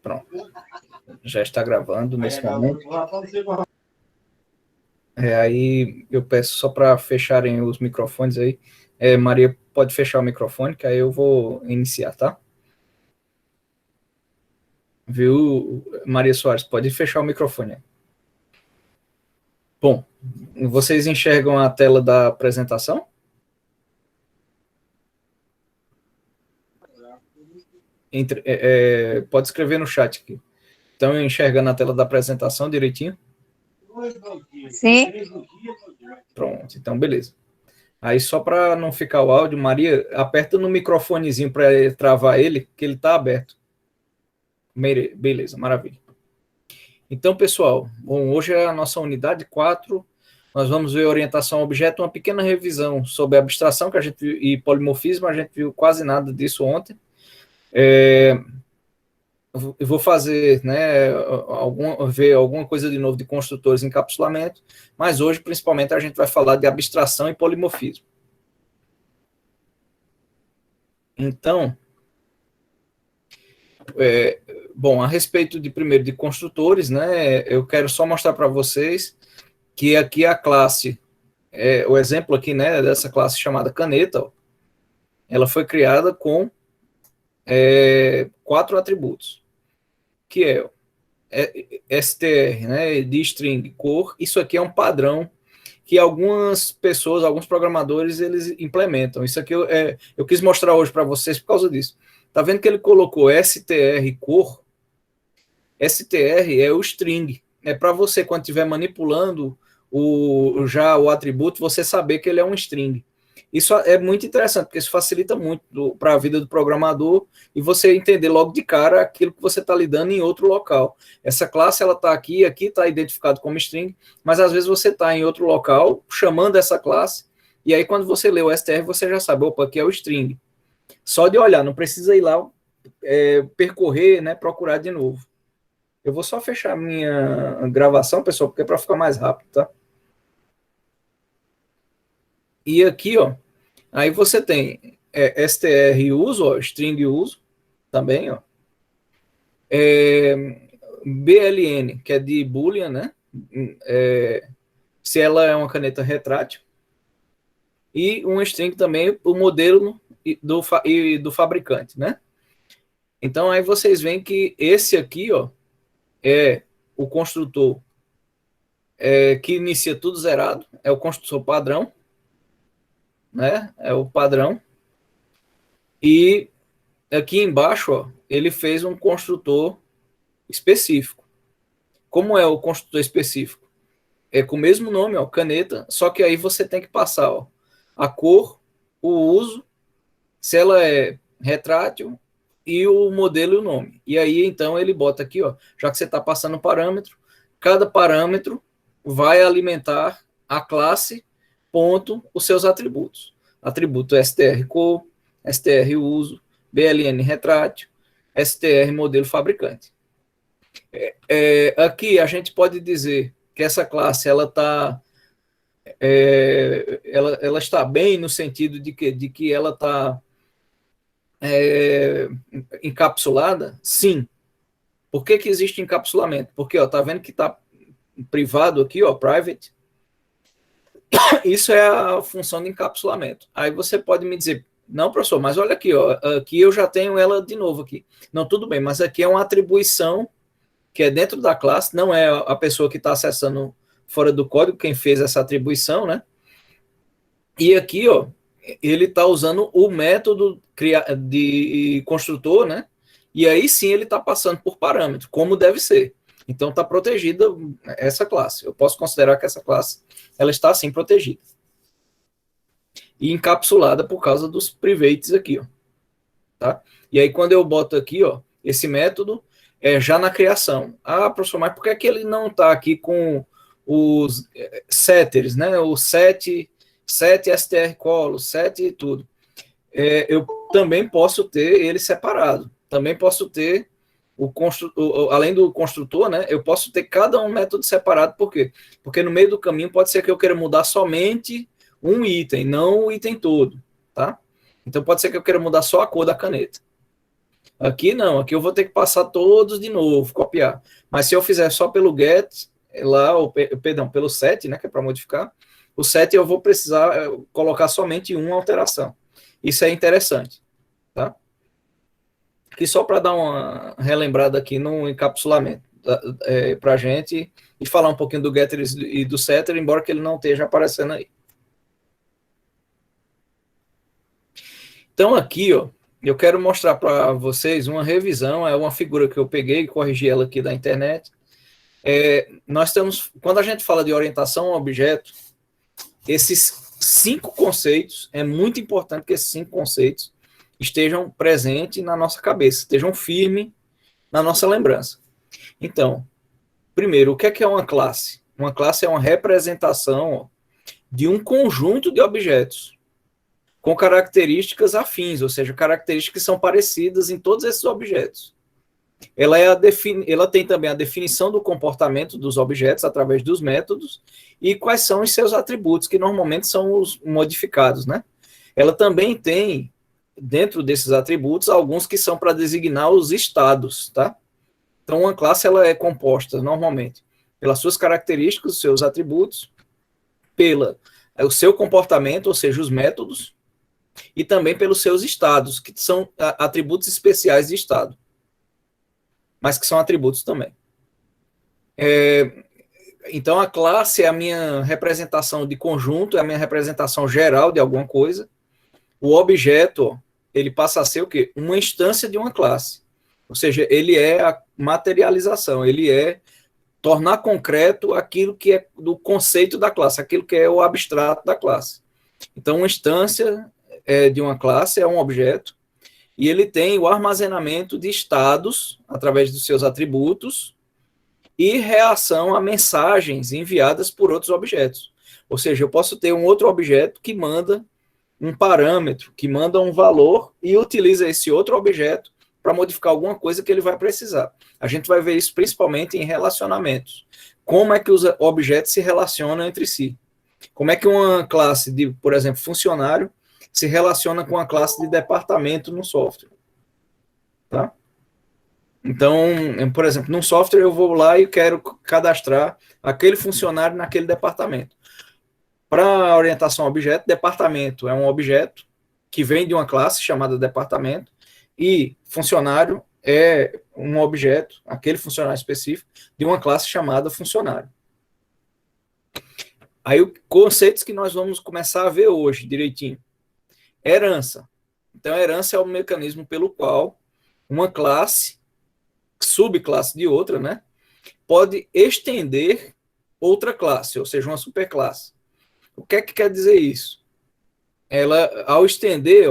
Pronto. Já está gravando nesse momento. Aí eu peço só para fecharem os microfones aí. Maria, pode fechar o microfone, que aí eu vou iniciar, tá? Viu, Maria Soares? Pode fechar o microfone. Bom, vocês enxergam a tela da apresentação? Pode escrever no chat aqui. Estão enxergando a tela da apresentação direitinho? Sim. Pronto, então beleza. Aí só para não ficar o áudio, Maria, aperta no microfonezinho para travar ele, que ele está aberto. Beleza, maravilha. Então, pessoal, bom, hoje é a nossa unidade 4. Nós vamos ver orientação a objeto, uma pequena revisão sobre abstração que a gente viu, e polimorfismo, a gente viu quase nada disso ontem. Eu vou fazer, né, ver alguma coisa de novo de construtores e encapsulamento, mas hoje, principalmente, a gente vai falar de abstração e polimorfismo. Então, bom, a respeito de primeiro de construtores, né, eu quero só mostrar para vocês que aqui a classe, o exemplo aqui, né, dessa classe chamada caneta, ó, ela foi criada com 4 atributos, que é str, né, de string, cor. Isso aqui é um padrão que algumas pessoas, alguns programadores, eles implementam. Isso aqui eu quis mostrar hoje para vocês por causa disso. Tá vendo que ele colocou str cor? str é o string. É para você, quando estiver manipulando já o atributo, você saber que ele é um string. Isso é muito interessante, porque isso facilita muito para a vida do programador e você entender logo de cara aquilo que você está lidando em outro local. Essa classe, ela está aqui está identificado como string, mas às vezes você está em outro local chamando essa classe, e aí quando você lê o str, você já sabe, opa, aqui é o string. Só de olhar, não precisa ir lá percorrer, né, procurar de novo. Eu vou só fechar minha gravação, pessoal, porque é para ficar mais rápido, tá? E aqui, ó, aí você tem str uso, ó, string uso, também, ó. BLN, que é de Boolean, né? Se ela é uma caneta retrátil. E um string também, o modelo do fabricante, né? Então, aí vocês veem que esse aqui, ó, é o construtor que inicia tudo zerado, é o construtor padrão, né? É o padrão. E aqui embaixo, ó, ele fez um construtor específico. Como é o construtor específico? É com o mesmo nome, ó, caneta, só que aí você tem que passar, ó, a cor, o uso, se ela é retrátil e o modelo e o nome. E aí, então, ele bota aqui, ó, já que você está passando um parâmetro, cada parâmetro vai alimentar a classe, ponto, os seus atributos. Atributo str cor, str uso, bln retrátil, str modelo fabricante. Aqui a gente pode dizer que essa classe ela está bem no sentido de que ela está encapsulada? Sim. Por que existe encapsulamento? Porque tá vendo que está privado aqui, ó, private. Isso é a função de encapsulamento. Aí você pode me dizer, não, professor, mas olha aqui, ó, aqui eu já tenho ela de novo aqui. Não, tudo bem, mas aqui é uma atribuição que é dentro da classe, não é a pessoa que está acessando fora do código quem fez essa atribuição, né? E aqui, ó, ele está usando o método de construtor, né? E aí sim ele está passando por parâmetro, como deve ser. Então está protegida essa classe. Eu posso considerar que essa classe ela está assim protegida. E encapsulada por causa dos privates aqui, ó. Tá? E aí quando eu boto aqui, ó, esse método já na criação. Ah, professor, mas por que que ele não está aqui com os setters, né? O set str colo, set e tudo. Eu também posso ter ele separado. Também posso ter além do construtor, né? Eu posso ter cada um método separado. Por quê? Porque no meio do caminho pode ser que eu queira mudar somente um item, não o item todo, tá? Então pode ser que eu queira mudar só a cor da caneta. Aqui não, aqui eu vou ter que passar todos de novo, copiar. Mas se eu fizer só pelo get, lá, perdão, pelo set, né, que é para modificar, o set eu vou precisar colocar somente uma alteração. Isso é interessante, tá? Aqui só para dar uma relembrada aqui no encapsulamento para a gente e falar um pouquinho do getter e do setter, embora que ele não esteja aparecendo aí. Então aqui, ó, eu quero mostrar para vocês uma revisão, é uma figura que eu peguei e corrigi ela aqui da internet. Nós temos, quando a gente fala de orientação a objeto, esses 5 conceitos, é muito importante que esses 5 conceitos estejam presentes na nossa cabeça, estejam firmes na nossa lembrança. Então, primeiro, o que é uma classe? Uma classe é uma representação de um conjunto de objetos com características afins, ou seja, características que são parecidas em todos esses objetos. Ela tem também a definição do comportamento dos objetos através dos métodos e quais são os seus atributos, que normalmente são os modificados, né? Ela também tem, dentro desses atributos, alguns que são para designar os estados, tá? Então, uma classe ela é composta, normalmente, pelas suas características, os seus atributos, o seu comportamento, ou seja, os métodos, e também pelos seus estados, que são atributos especiais de estado, mas que são atributos também. Então, a classe é a minha representação de conjunto, é a minha representação geral de alguma coisa. O objeto, ele passa a ser o quê? Uma instância de uma classe. Ou seja, ele é a materialização, ele é tornar concreto aquilo que é do conceito da classe, aquilo que é o abstrato da classe. Então, uma instância de uma classe é um objeto, e ele tem o armazenamento de estados através dos seus atributos e reação a mensagens enviadas por outros objetos. Ou seja, eu posso ter um outro objeto que manda um parâmetro, que manda um valor e utiliza esse outro objeto para modificar alguma coisa que ele vai precisar. A gente vai ver isso principalmente em relacionamentos. Como é que os objetos se relacionam entre si? Como é que uma classe de, por exemplo, funcionário se relaciona com a classe de departamento no software? Tá? Então, por exemplo, num software eu vou lá e quero cadastrar aquele funcionário naquele departamento. Para a orientação a objeto, departamento é um objeto que vem de uma classe chamada departamento, e funcionário é um objeto, aquele funcionário específico, de uma classe chamada funcionário. Aí, os conceitos que nós vamos começar a ver hoje, direitinho. Herança. Então, a herança é o mecanismo pelo qual uma classe, subclasse de outra, né, pode estender outra classe, ou seja, uma superclasse. O que é que quer dizer isso? Ela, ao estender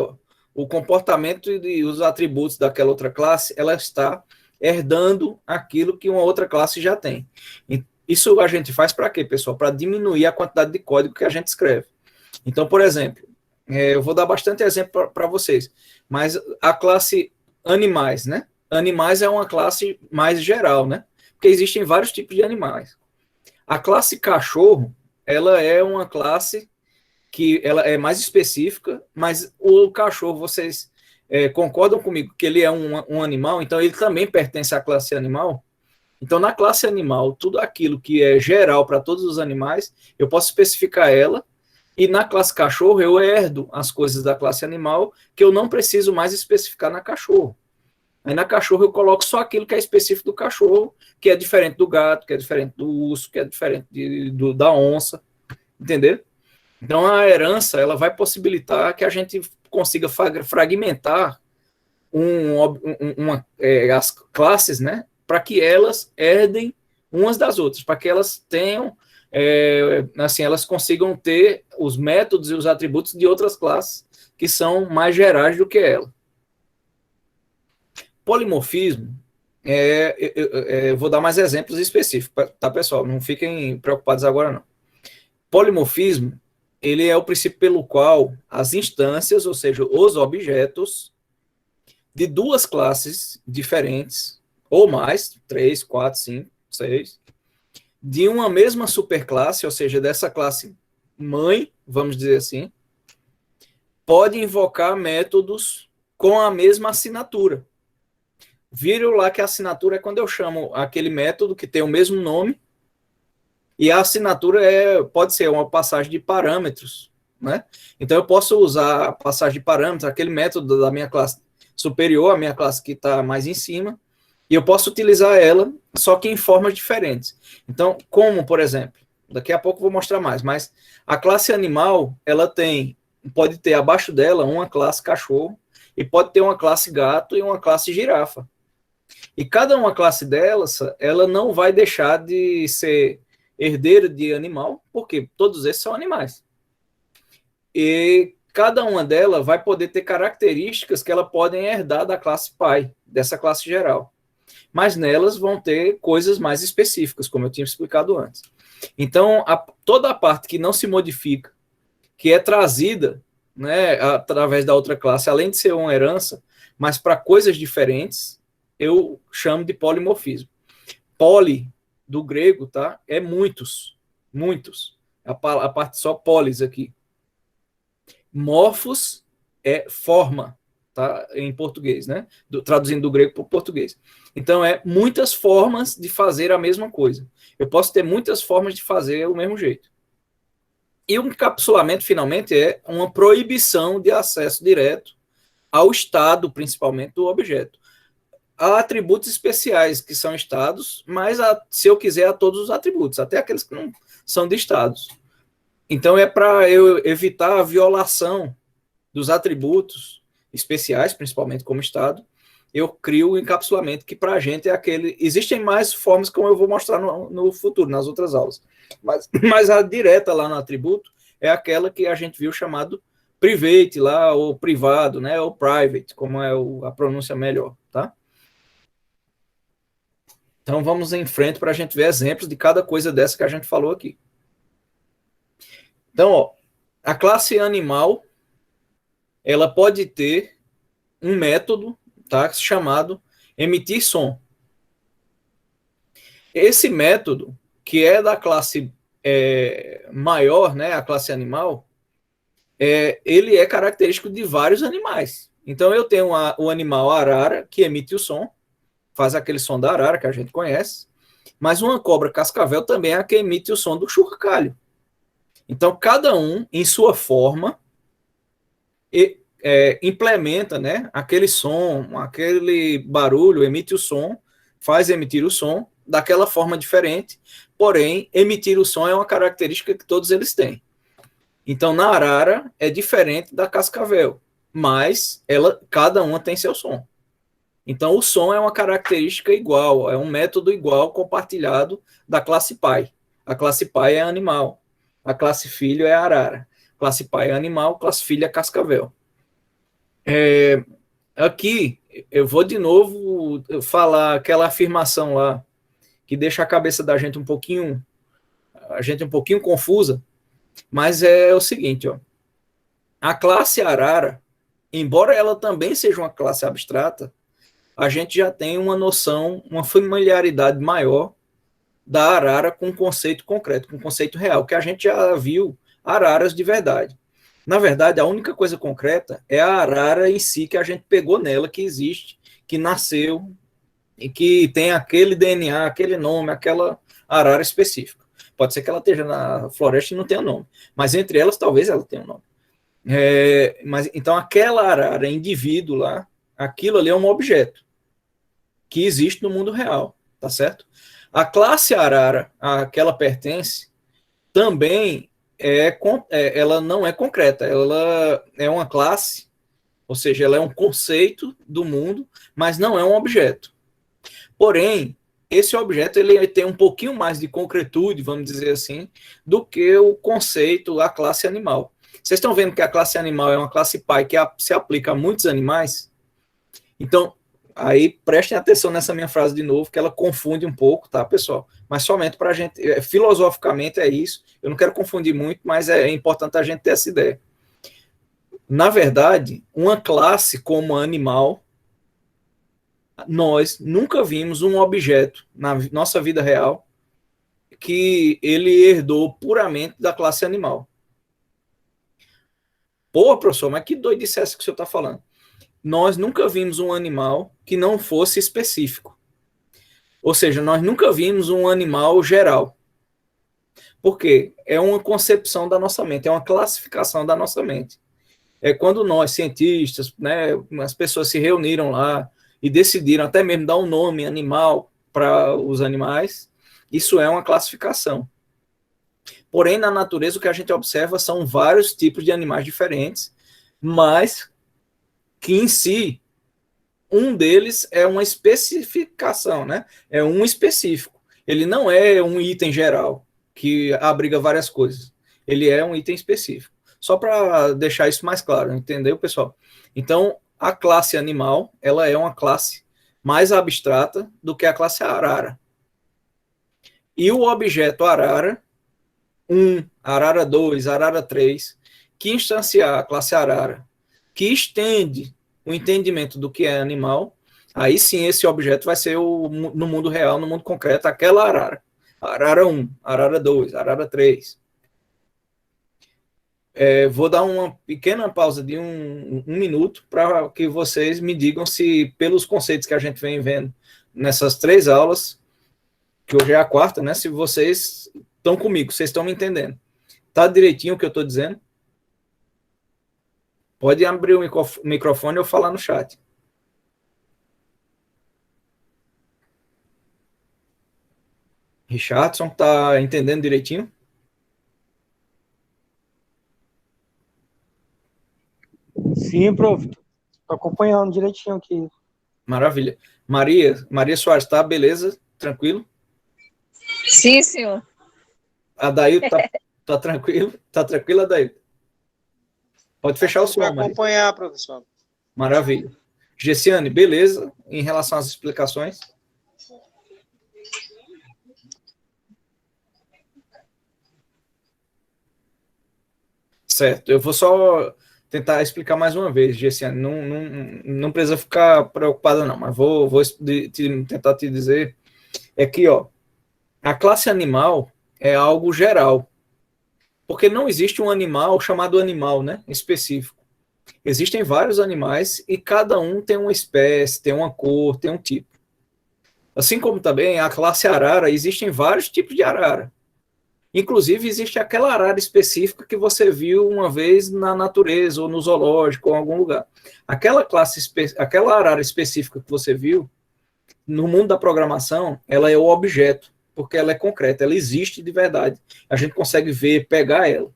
o comportamento e os atributos daquela outra classe, ela está herdando aquilo que uma outra classe já tem. Isso a gente faz para quê, pessoal? Para diminuir a quantidade de código que a gente escreve. Então, por exemplo, eu vou dar bastante exemplo para vocês, mas a classe animais, né? Animais é uma classe mais geral, né? Porque existem vários tipos de animais. A classe cachorro, ela é uma classe que ela é mais específica, mas o cachorro, vocês concordam comigo que ele é um animal, então ele também pertence à classe animal? Então, na classe animal, tudo aquilo que é geral para todos os animais, eu posso especificar ela, e na classe cachorro eu herdo as coisas da classe animal que eu não preciso mais especificar na cachorro. Aí na cachorro eu coloco só aquilo que é específico do cachorro, que é diferente do gato, que é diferente do urso, que é diferente da onça, entendeu? Então a herança ela vai possibilitar que a gente consiga fragmentar as classes, né, para que elas herdem umas das outras, para que elas tenham, assim, elas consigam ter os métodos e os atributos de outras classes que são mais gerais do que ela. Polimorfismo, eu vou dar mais exemplos específicos, tá, pessoal? Não fiquem preocupados agora, não. Polimorfismo, ele é o princípio pelo qual as instâncias, ou seja, os objetos de duas classes diferentes, ou mais, 3, 4, 5, 6, de uma mesma superclasse, ou seja, dessa classe mãe, vamos dizer assim, pode invocar métodos com a mesma assinatura. viram lá que a assinatura é quando eu chamo aquele método que tem o mesmo nome, e a assinatura pode ser uma passagem de parâmetros, né? Então eu posso usar a passagem de parâmetros, aquele método da minha classe superior, a minha classe que está mais em cima, e eu posso utilizar ela, só que em formas diferentes. Então, como, por exemplo, daqui a pouco eu vou mostrar mais, mas a classe animal, ela pode ter abaixo dela uma classe cachorro, e pode ter uma classe gato e uma classe girafa. E cada uma classe delas, ela não vai deixar de ser herdeira de animal, porque todos esses são animais. E cada uma delas vai poder ter características que ela podem herdar da classe pai, dessa classe geral. Mas nelas vão ter coisas mais específicas, como eu tinha explicado antes. Então, toda a parte que não se modifica, que é trazida, né, através da outra classe, além de ser uma herança, mas para coisas diferentes, eu chamo de polimorfismo. Poli, do grego, tá? É muitos, muitos. A parte só polis aqui. Morfos é forma, tá? Em português, né? Traduzindo do grego para o português. Então, é muitas formas de fazer a mesma coisa. Eu posso ter muitas formas de fazer o mesmo jeito. E o encapsulamento, finalmente, é uma proibição de acesso direto ao estado, principalmente, do objeto. Há atributos especiais que são estados, mas se eu quiser, a todos os atributos, até aqueles que não são de estados. Então, é para eu evitar a violação dos atributos especiais, principalmente como estado, eu crio o encapsulamento, que para a gente é aquele... Existem mais formas, como eu vou mostrar no futuro, nas outras aulas. Mas a direta lá no atributo é aquela que a gente viu chamado private lá, ou privado, né, ou private, como é a pronúncia melhor, tá? Então, vamos em frente para a gente ver exemplos de cada coisa dessa que a gente falou aqui. Então, ó, a classe animal, ela pode ter um método, tá, chamado emitir som. Esse método, que é da classe maior, né, a classe animal, ele é característico de vários animais. Então, eu tenho o animal arara, que emite o som, faz aquele som da arara que a gente conhece, mas uma cobra cascavel também é a que emite o som do churrascalho. Então, cada um, em sua forma, implementa, né, aquele som, aquele barulho, emite o som, faz emitir o som daquela forma diferente, porém, emitir o som é uma característica que todos eles têm. Então, na arara é diferente da cascavel, mas cada uma tem seu som. Então, o som é uma característica igual, é um método igual compartilhado da classe pai. A classe pai é animal, a classe filho é arara. A classe pai é animal, a classe filho é cascavel. Aqui, eu vou de novo falar aquela afirmação lá, que deixa a cabeça da gente um pouquinho confusa, mas é o seguinte, ó. A classe arara, embora ela também seja uma classe abstrata, a gente já tem uma noção, uma familiaridade maior da arara com um conceito concreto, com um conceito real, que a gente já viu araras de verdade. Na verdade, a única coisa concreta é a arara em si, que a gente pegou nela, que existe, que nasceu, e que tem aquele DNA, aquele nome, aquela arara específica. Pode ser que ela esteja na floresta e não tenha nome, mas entre elas, talvez ela tenha um nome. Mas então, aquela arara, indivíduo lá, aquilo ali é um objeto que existe no mundo real, tá certo? A classe arara a que ela pertence também ela não é concreta, ela é uma classe, ou seja, ela é um conceito do mundo, mas não é um objeto. Porém, esse objeto ele tem um pouquinho mais de concretude, vamos dizer assim, do que o conceito, a classe animal. Vocês estão vendo que a classe animal é uma classe pai que se aplica a muitos animais? Então, aí prestem atenção nessa minha frase de novo, que ela confunde um pouco, tá, pessoal? Mas somente para a gente, filosoficamente é isso. Eu não quero confundir muito, mas é importante a gente ter essa ideia. Na verdade, uma classe como animal, nós nunca vimos um objeto na nossa vida real que ele herdou puramente da classe animal. Pô, professor, mas que doidice é essa que o senhor está falando? nós nunca vimos um animal que não fosse específico. Ou seja, nós nunca vimos um animal geral. Por quê? É uma concepção da nossa mente, é uma classificação da nossa mente. É quando nós, cientistas, né, as pessoas se reuniram lá e decidiram até mesmo dar um nome animal para os animais, isso é uma classificação. Porém, na natureza, o que a gente observa são vários tipos de animais diferentes, mas que em si, um deles é uma especificação, né? É um específico. Ele não é um item geral que abriga várias coisas. Ele é um item específico. Só para deixar isso mais claro, entendeu, pessoal? Então, a classe animal, ela é uma classe mais abstrata do que a classe arara. E o objeto arara, 1, arara 2, arara 3, que instanciar a classe arara, que estende o entendimento do que é animal, aí sim esse objeto vai ser no mundo real, no mundo concreto, aquela arara. Arara 1, arara 2, arara 3. Vou dar uma pequena pausa de um minuto para que vocês me digam se, pelos conceitos que a gente vem vendo nessas 3 aulas, que hoje é a 4ª, né? Se vocês estão comigo, vocês estão me entendendo. Tá direitinho o que eu estou dizendo? Pode abrir o microfone ou falar no chat. Richardson, tá entendendo direitinho? Sim, prof. Estou acompanhando direitinho aqui. Maravilha. Maria Soares, tá? Beleza? Tranquilo? Sim, senhor. Adailton, tá tranquilo? Tá tranquilo, Adailton? Pode fechar o som, Maria. Acompanhar, professor. Maravilha. Gessiane, beleza? Em relação às explicações? Certo. Eu vou só tentar explicar mais uma vez, Gessiane. Não precisa ficar preocupada, não, mas vou tentar te dizer. É que, ó, a classe animal é algo geral. Porque não existe um animal chamado animal, né? Específico. Existem vários animais e cada um tem uma espécie, tem uma cor, tem um tipo. Assim como também a classe arara, existem vários tipos de arara. Inclusive, existe aquela arara específica que você viu uma vez na natureza, ou no zoológico, ou em algum lugar. Aquela arara específica que você viu, no mundo da programação, ela é o objeto, porque ela é concreta, ela existe de verdade. A gente consegue ver, pegar ela.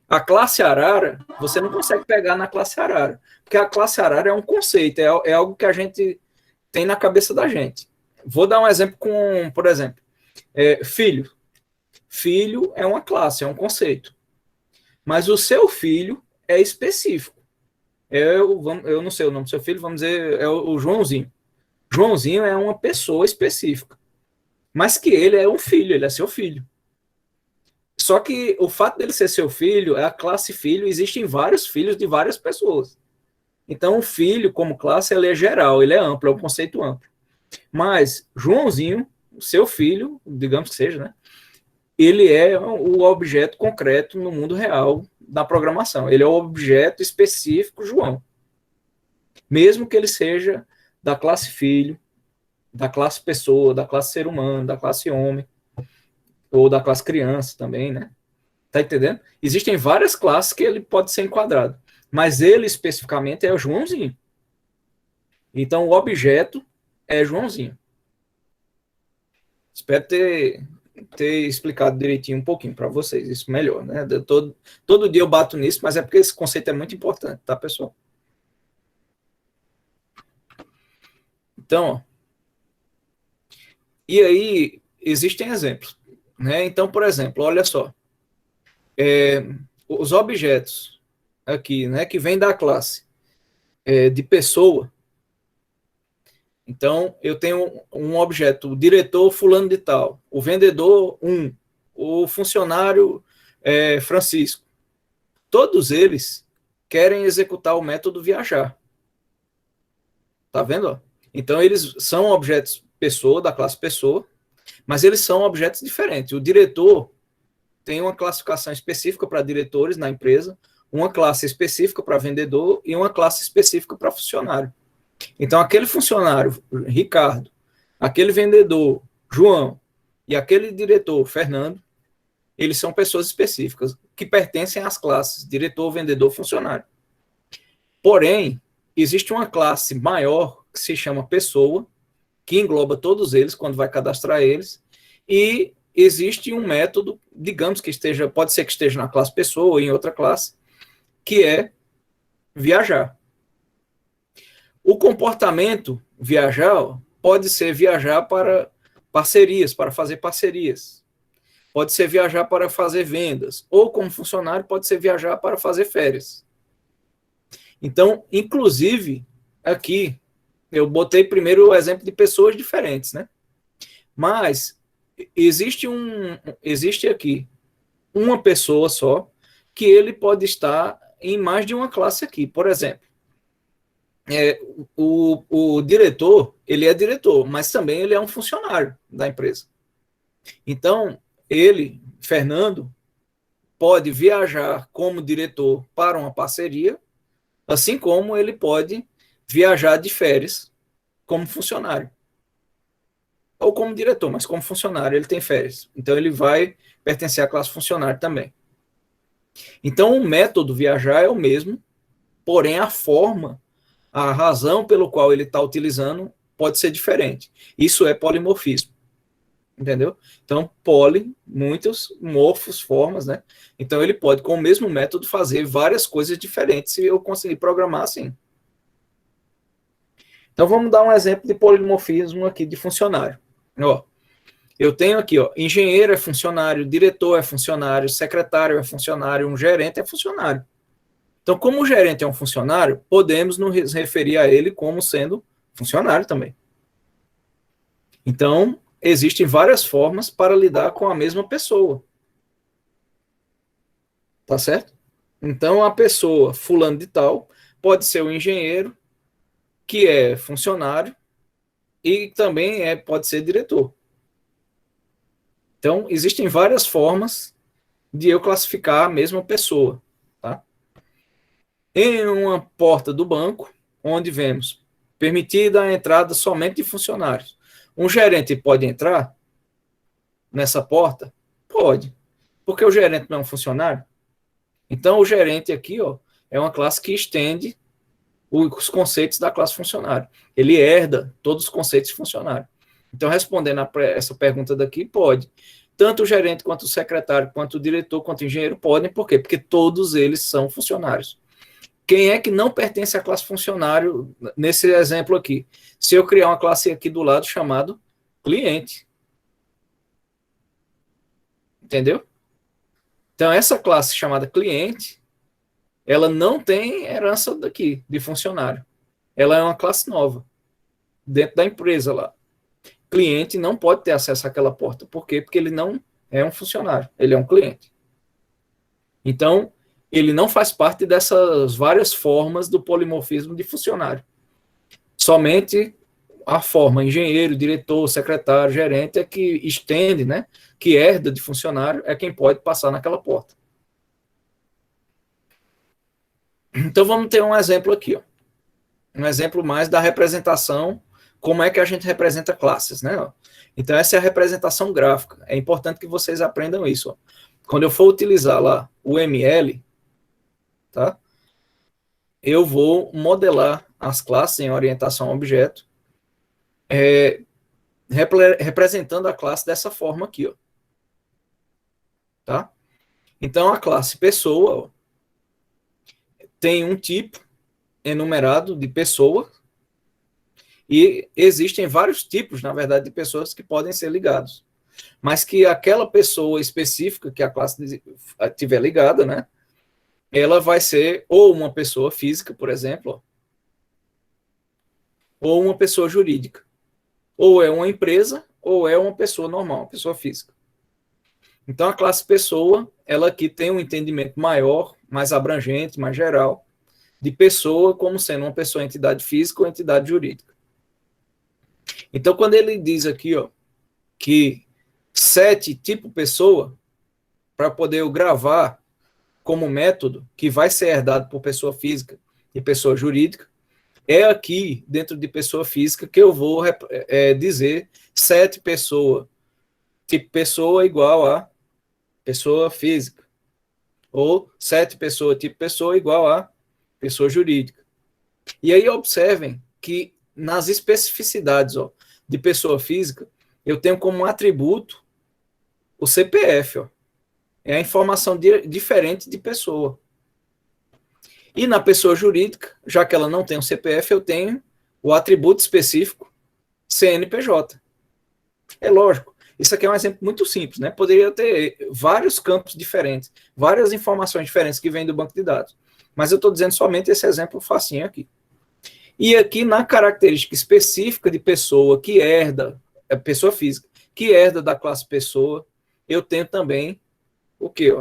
A classe arara, você não consegue pegar na classe arara, porque a classe arara é um conceito, é algo que a gente tem na cabeça da gente. Vou dar um exemplo com, por exemplo, filho. Filho é uma classe, é um conceito. Mas o seu filho é específico. Eu não sei o nome do seu filho, vamos dizer, é o Joãozinho. Joãozinho é uma pessoa específica. Mas que ele é um filho, ele é seu filho. Só que o fato dele ser seu filho, é a classe filho, existem vários filhos de várias pessoas. Então, o filho, como classe, ele é geral, ele é amplo, é um conceito amplo. Mas Joãozinho, o seu filho, digamos que seja, né? Ele é o objeto concreto no mundo real da programação. Ele é o objeto específico João. Mesmo que ele seja da classe filho, da classe pessoa, da classe ser humano, da classe homem, ou da classe criança também, né? Tá entendendo? Existem várias classes que ele pode ser enquadrado, mas ele especificamente é o Joãozinho. Então, o objeto é Joãozinho. Espero ter explicado direitinho um pouquinho para vocês, isso melhor, né? Todo dia eu bato nisso, mas é porque esse conceito é muito importante, tá, pessoal? Então, ó, e aí existem exemplos, né? Então, por exemplo, olha só, os objetos aqui, né, que vem da classe de pessoa. Então, eu tenho um objeto, o diretor fulano de tal, o vendedor o funcionário Francisco. Todos eles querem executar o método viajar. Tá vendo? Ó? Então, eles são objetos pessoa, da classe pessoa, mas eles são objetos diferentes. O diretor tem uma classificação específica para diretores na empresa, uma classe específica para vendedor e uma classe específica para funcionário. Então, aquele funcionário, Ricardo, aquele vendedor, João, e aquele diretor, Fernando, eles são pessoas específicas que pertencem às classes diretor, vendedor, funcionário. Porém, existe uma classe maior que se chama pessoa, que engloba todos eles quando vai cadastrar eles, e existe um método, digamos que esteja, pode ser que esteja na classe pessoa ou em outra classe, que é viajar. O comportamento viajar pode ser viajar para parcerias, para fazer parcerias. Pode ser viajar para fazer vendas. Ou, como funcionário, pode ser viajar para fazer férias. Então, inclusive, aqui, eu botei primeiro o exemplo de pessoas diferentes, né? Mas existe aqui uma pessoa só que ele pode estar em mais de uma classe aqui. Por exemplo, o diretor, ele é diretor, mas também ele é um funcionário da empresa. Então, ele, Fernando, pode viajar como diretor para uma parceria, assim como ele pode viajar de férias como funcionário. Ou como diretor, mas como funcionário ele tem férias. Então, ele vai pertencer à classe funcionário também. Então, o método viajar é o mesmo, porém a forma, a razão pelo qual ele está utilizando pode ser diferente. Isso é polimorfismo. Entendeu? Então, muitos, morfos, formas, né? Então, ele pode, com o mesmo método, fazer várias coisas diferentes se eu conseguir programar assim. Então, vamos dar um exemplo de polimorfismo aqui de funcionário. Ó, eu tenho aqui, ó, engenheiro é funcionário, diretor é funcionário, secretário é funcionário, um gerente é funcionário. Então, como o gerente é um funcionário, podemos nos referir a ele como sendo funcionário também. Então, existem várias formas para lidar com a mesma pessoa. Tá certo? Então, a pessoa, fulano de tal, pode ser o engenheiro, que é funcionário, e também pode ser diretor. Então, existem várias formas de eu classificar a mesma pessoa. Tá? Em uma porta do banco, onde vemos permitida a entrada somente de funcionários. Um gerente pode entrar nessa porta? Pode. Porque o gerente não é um funcionário? Então, o gerente aqui, ó, é uma classe que estende os conceitos da classe funcionário. Ele herda todos os conceitos de funcionário. Então, respondendo a essa pergunta daqui, pode. Tanto o gerente, quanto o secretário, quanto o diretor, quanto o engenheiro podem. Por quê? Porque todos eles são funcionários. Quem é que não pertence à classe funcionário nesse exemplo aqui? Se eu criar uma classe aqui do lado chamado cliente. Entendeu? Então, essa classe chamada cliente, ela não tem herança daqui, de funcionário. Ela é uma classe nova, dentro da empresa lá. Cliente não pode ter acesso àquela porta. Por quê? Porque ele não é um funcionário, ele é um cliente. Então, ele não faz parte dessas várias formas do polimorfismo de funcionário. Somente a forma engenheiro, diretor, secretário, gerente é que estende, né, que herda de funcionário, é quem pode passar naquela porta. Então, vamos ter um exemplo aqui, ó. Um exemplo mais da representação, como é que a gente representa classes, né? Então, essa é a representação gráfica. É importante que vocês aprendam isso. Ó. Quando eu for utilizar lá o ML, tá? Eu vou modelar as classes em orientação a objeto, representando a classe dessa forma aqui, ó. Tá? Então, a classe pessoa ó, tem um tipo enumerado de pessoa, e existem vários tipos, na verdade, de pessoas que podem ser ligados. Mas que aquela pessoa específica que a classe tiver ligada, né, ela vai ser ou uma pessoa física, por exemplo, ou uma pessoa jurídica. Ou é uma empresa, ou é uma pessoa normal, uma pessoa física. Então, a classe pessoa, ela aqui tem um entendimento maior, mais abrangente, mais geral, de pessoa como sendo uma pessoa, entidade física ou entidade jurídica. Então, quando ele diz aqui, ó, que 7 tipo pessoa, para poder eu gravar como método que vai ser herdado por pessoa física e pessoa jurídica, é aqui, dentro de pessoa física, que eu vou dizer 7 pessoa. Tipo, pessoa igual a pessoa física. Ou 7 pessoa, tipo pessoa igual a pessoa jurídica. E aí observem que nas especificidades de pessoa física, eu tenho como atributo o CPF. É a informação diferente de pessoa. E na pessoa jurídica, já que ela não tem um CPF, eu tenho o atributo específico CNPJ. É lógico. Isso aqui é um exemplo muito simples, né? Poderia ter vários campos diferentes, várias informações diferentes que vêm do banco de dados. Mas eu estou dizendo somente esse exemplo facinho aqui. E aqui na característica específica de pessoa que herda, pessoa física, que herda da classe pessoa, eu tenho também o quê?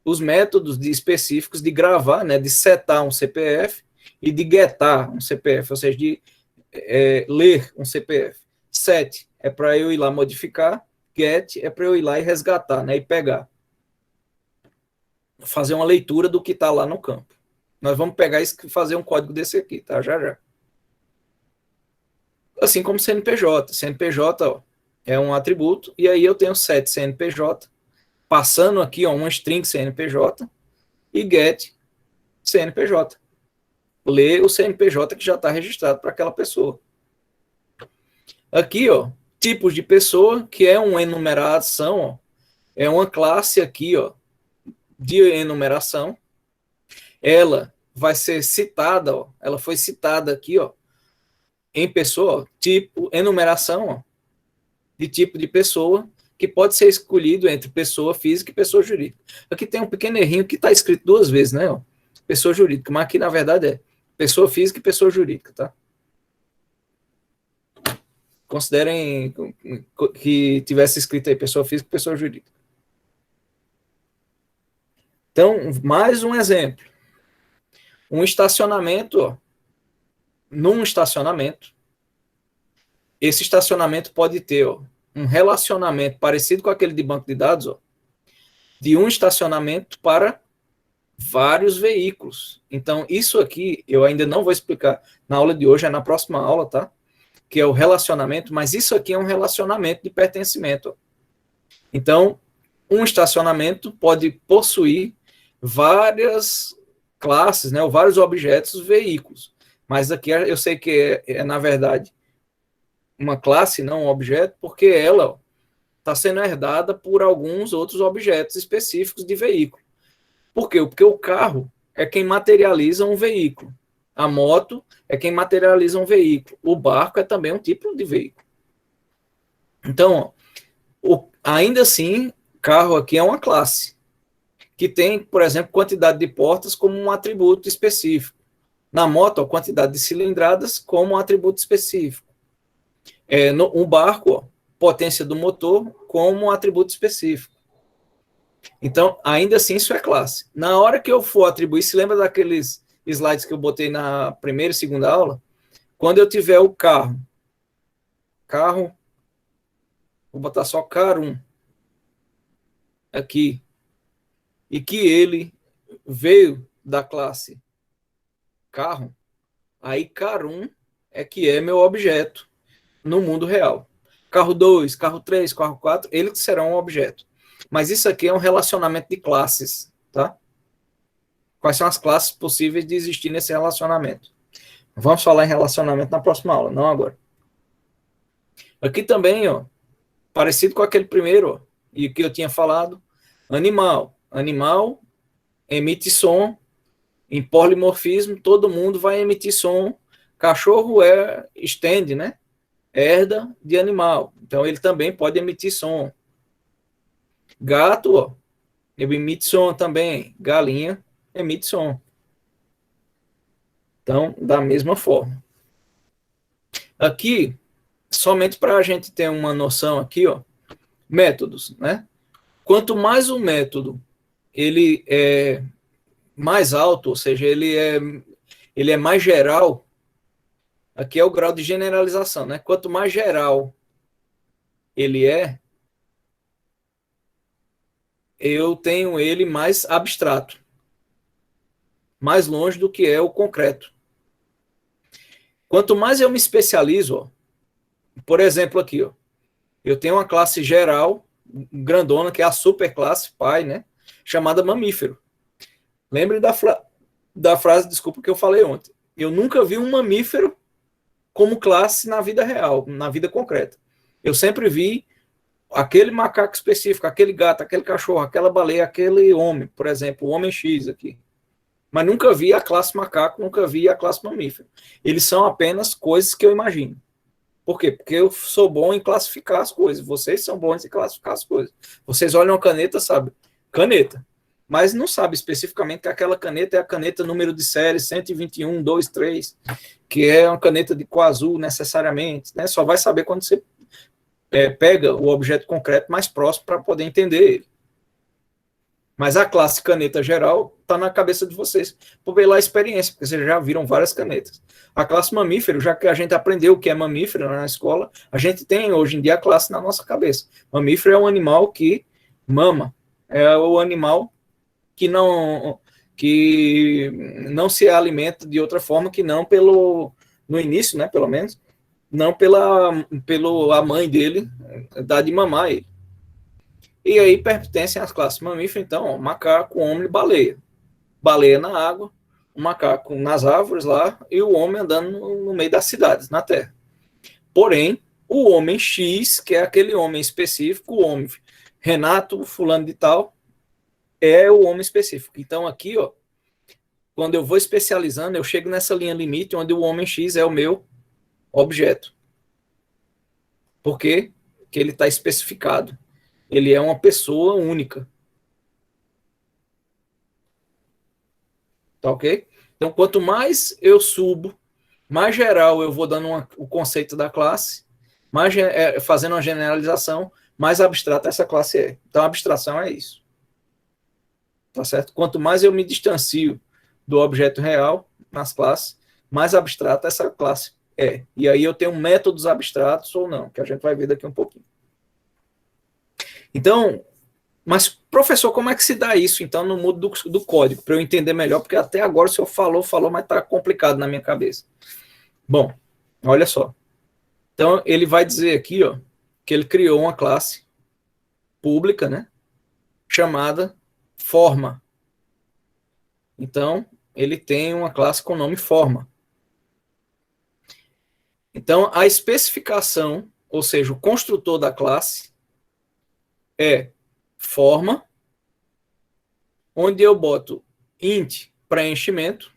Os métodos específicos de gravar, né, de setar um CPF e de getar um CPF, ou seja, de ler um CPF. Set é para eu ir lá modificar, get é para eu ir lá e resgatar, né, e pegar. Fazer uma leitura do que está lá no campo. Nós vamos pegar isso e fazer um código desse aqui, tá? Já, já. Assim como CNPJ. CNPJ é um atributo, e aí eu tenho set CNPJ, passando aqui uma string CNPJ, e get CNPJ. Ler o CNPJ que já está registrado para aquela pessoa. Aqui, tipos de pessoa, que é uma enumeração, é uma classe aqui, de enumeração. Ela vai ser citada, ela foi citada aqui, em pessoa, tipo, enumeração, de tipo de pessoa, que pode ser escolhido entre pessoa física e pessoa jurídica. Aqui tem um pequeno errinho que está escrito 2 vezes, né? Pessoa jurídica, mas aqui na verdade é pessoa física e pessoa jurídica, tá? Considerem que tivesse escrito aí pessoa física e pessoa jurídica. Então, mais um exemplo. Um estacionamento, num estacionamento, esse estacionamento pode ter um relacionamento parecido com aquele de banco de dados, de um estacionamento para vários veículos. Então, isso aqui eu ainda não vou explicar na aula de hoje, é na próxima aula, tá? Que é o relacionamento, mas isso aqui é um relacionamento de pertencimento. Então, um estacionamento pode possuir várias classes, né, ou vários objetos, veículos. Mas aqui eu sei que na verdade, uma classe, não um objeto, porque ela está sendo herdada por alguns outros objetos específicos de veículo. Por quê? Porque o carro é quem materializa um veículo. A moto é quem materializa um veículo. O barco é também um tipo de veículo. Então, ainda assim, carro aqui é uma classe, que tem, por exemplo, quantidade de portas como um atributo específico. Na moto, a quantidade de cilindradas como um atributo específico. Um barco, potência do motor como um atributo específico. Então, ainda assim, isso é classe. Na hora que eu for atribuir, se lembra daqueles slides que eu botei na primeira e segunda aula? Quando eu tiver o carro, vou botar só car1 aqui, e que ele veio da classe carro, aí car1 é que é meu objeto no mundo real. Carro 2, carro 3, carro 4, eles serão um objeto. Mas isso aqui é um relacionamento de classes, tá? Quais são as classes possíveis de existir nesse relacionamento? Vamos falar em relacionamento na próxima aula, não agora. Aqui também, parecido com aquele primeiro, e que eu tinha falado, animal. Animal emite som, em polimorfismo, todo mundo vai emitir som. Cachorro estende, né? Herda de animal. Então, ele também pode emitir som. Gato, ele emite som também. Galinha emite som. Então, da mesma forma. Aqui, somente para a gente ter uma noção aqui, métodos, né? Quanto mais o método ele é mais alto, ou seja, ele é mais geral, aqui é o grau de generalização, né? Quanto mais geral ele é, eu tenho ele mais abstrato, mais longe do que é o concreto. Quanto mais eu me especializo, ó, por exemplo, aqui, ó, eu tenho uma classe geral, grandona, que é a superclasse pai, né? Chamada mamífero. Lembre da frase, desculpa, que eu falei ontem. Eu nunca vi um mamífero como classe na vida real, na vida concreta. Eu sempre vi aquele macaco específico, aquele gato, aquele cachorro, aquela baleia, aquele homem, por exemplo, o homem X aqui. Mas nunca vi a classe macaco, nunca vi a classe mamífero. Eles são apenas coisas que eu imagino. Por quê? Porque eu sou bom em classificar as coisas. Vocês são bons em classificar as coisas. Vocês olham a caneta, sabe? Caneta. Mas não sabe especificamente que aquela caneta é a caneta número de série 121, 2, 3, que é uma caneta de cor azul necessariamente. Né? Só vai saber quando você pega o objeto concreto mais próximo para poder entender ele. Mas a classe caneta geral está na cabeça de vocês, pela experiência, porque vocês já viram várias canetas. A classe mamífero, já que a gente aprendeu o que é mamífero na escola, a gente tem hoje em dia a classe na nossa cabeça. Mamífero é um animal que mama, é o animal que não se alimenta de outra forma que não no início, né, pelo menos, não pela mãe dele dar de mamar ele. E aí pertencem às classes mamíferas, então, ó, macaco, homem e baleia. Baleia na água, o macaco nas árvores lá, e o homem andando no meio das cidades, na Terra. Porém, o homem X, que é aquele homem específico, o homem Renato, fulano de tal, é o homem específico. Então, aqui, ó, quando eu vou especializando, eu chego nessa linha limite, onde o homem X é o meu objeto. Por quê? Porque ele está especificado. Ele é uma pessoa única. Tá ok? Então, quanto mais eu subo, mais geral eu vou dando o conceito da classe, mais fazendo uma generalização, mais abstrata essa classe é. Então, a abstração é isso. Tá certo? Quanto mais eu me distancio do objeto real nas classes, mais abstrata essa classe é. E aí eu tenho métodos abstratos ou não, que a gente vai ver daqui um pouquinho. Então, mas, professor, como é que se dá isso, então, no mundo do código, para eu entender melhor, porque até agora o senhor falou, mas está complicado na minha cabeça. Bom, olha só. Então, ele vai dizer aqui, ó, que ele criou uma classe pública, né, chamada forma. Então, ele tem uma classe com o nome forma. Então, a especificação, ou seja, o construtor da classe, é forma, onde eu boto int preenchimento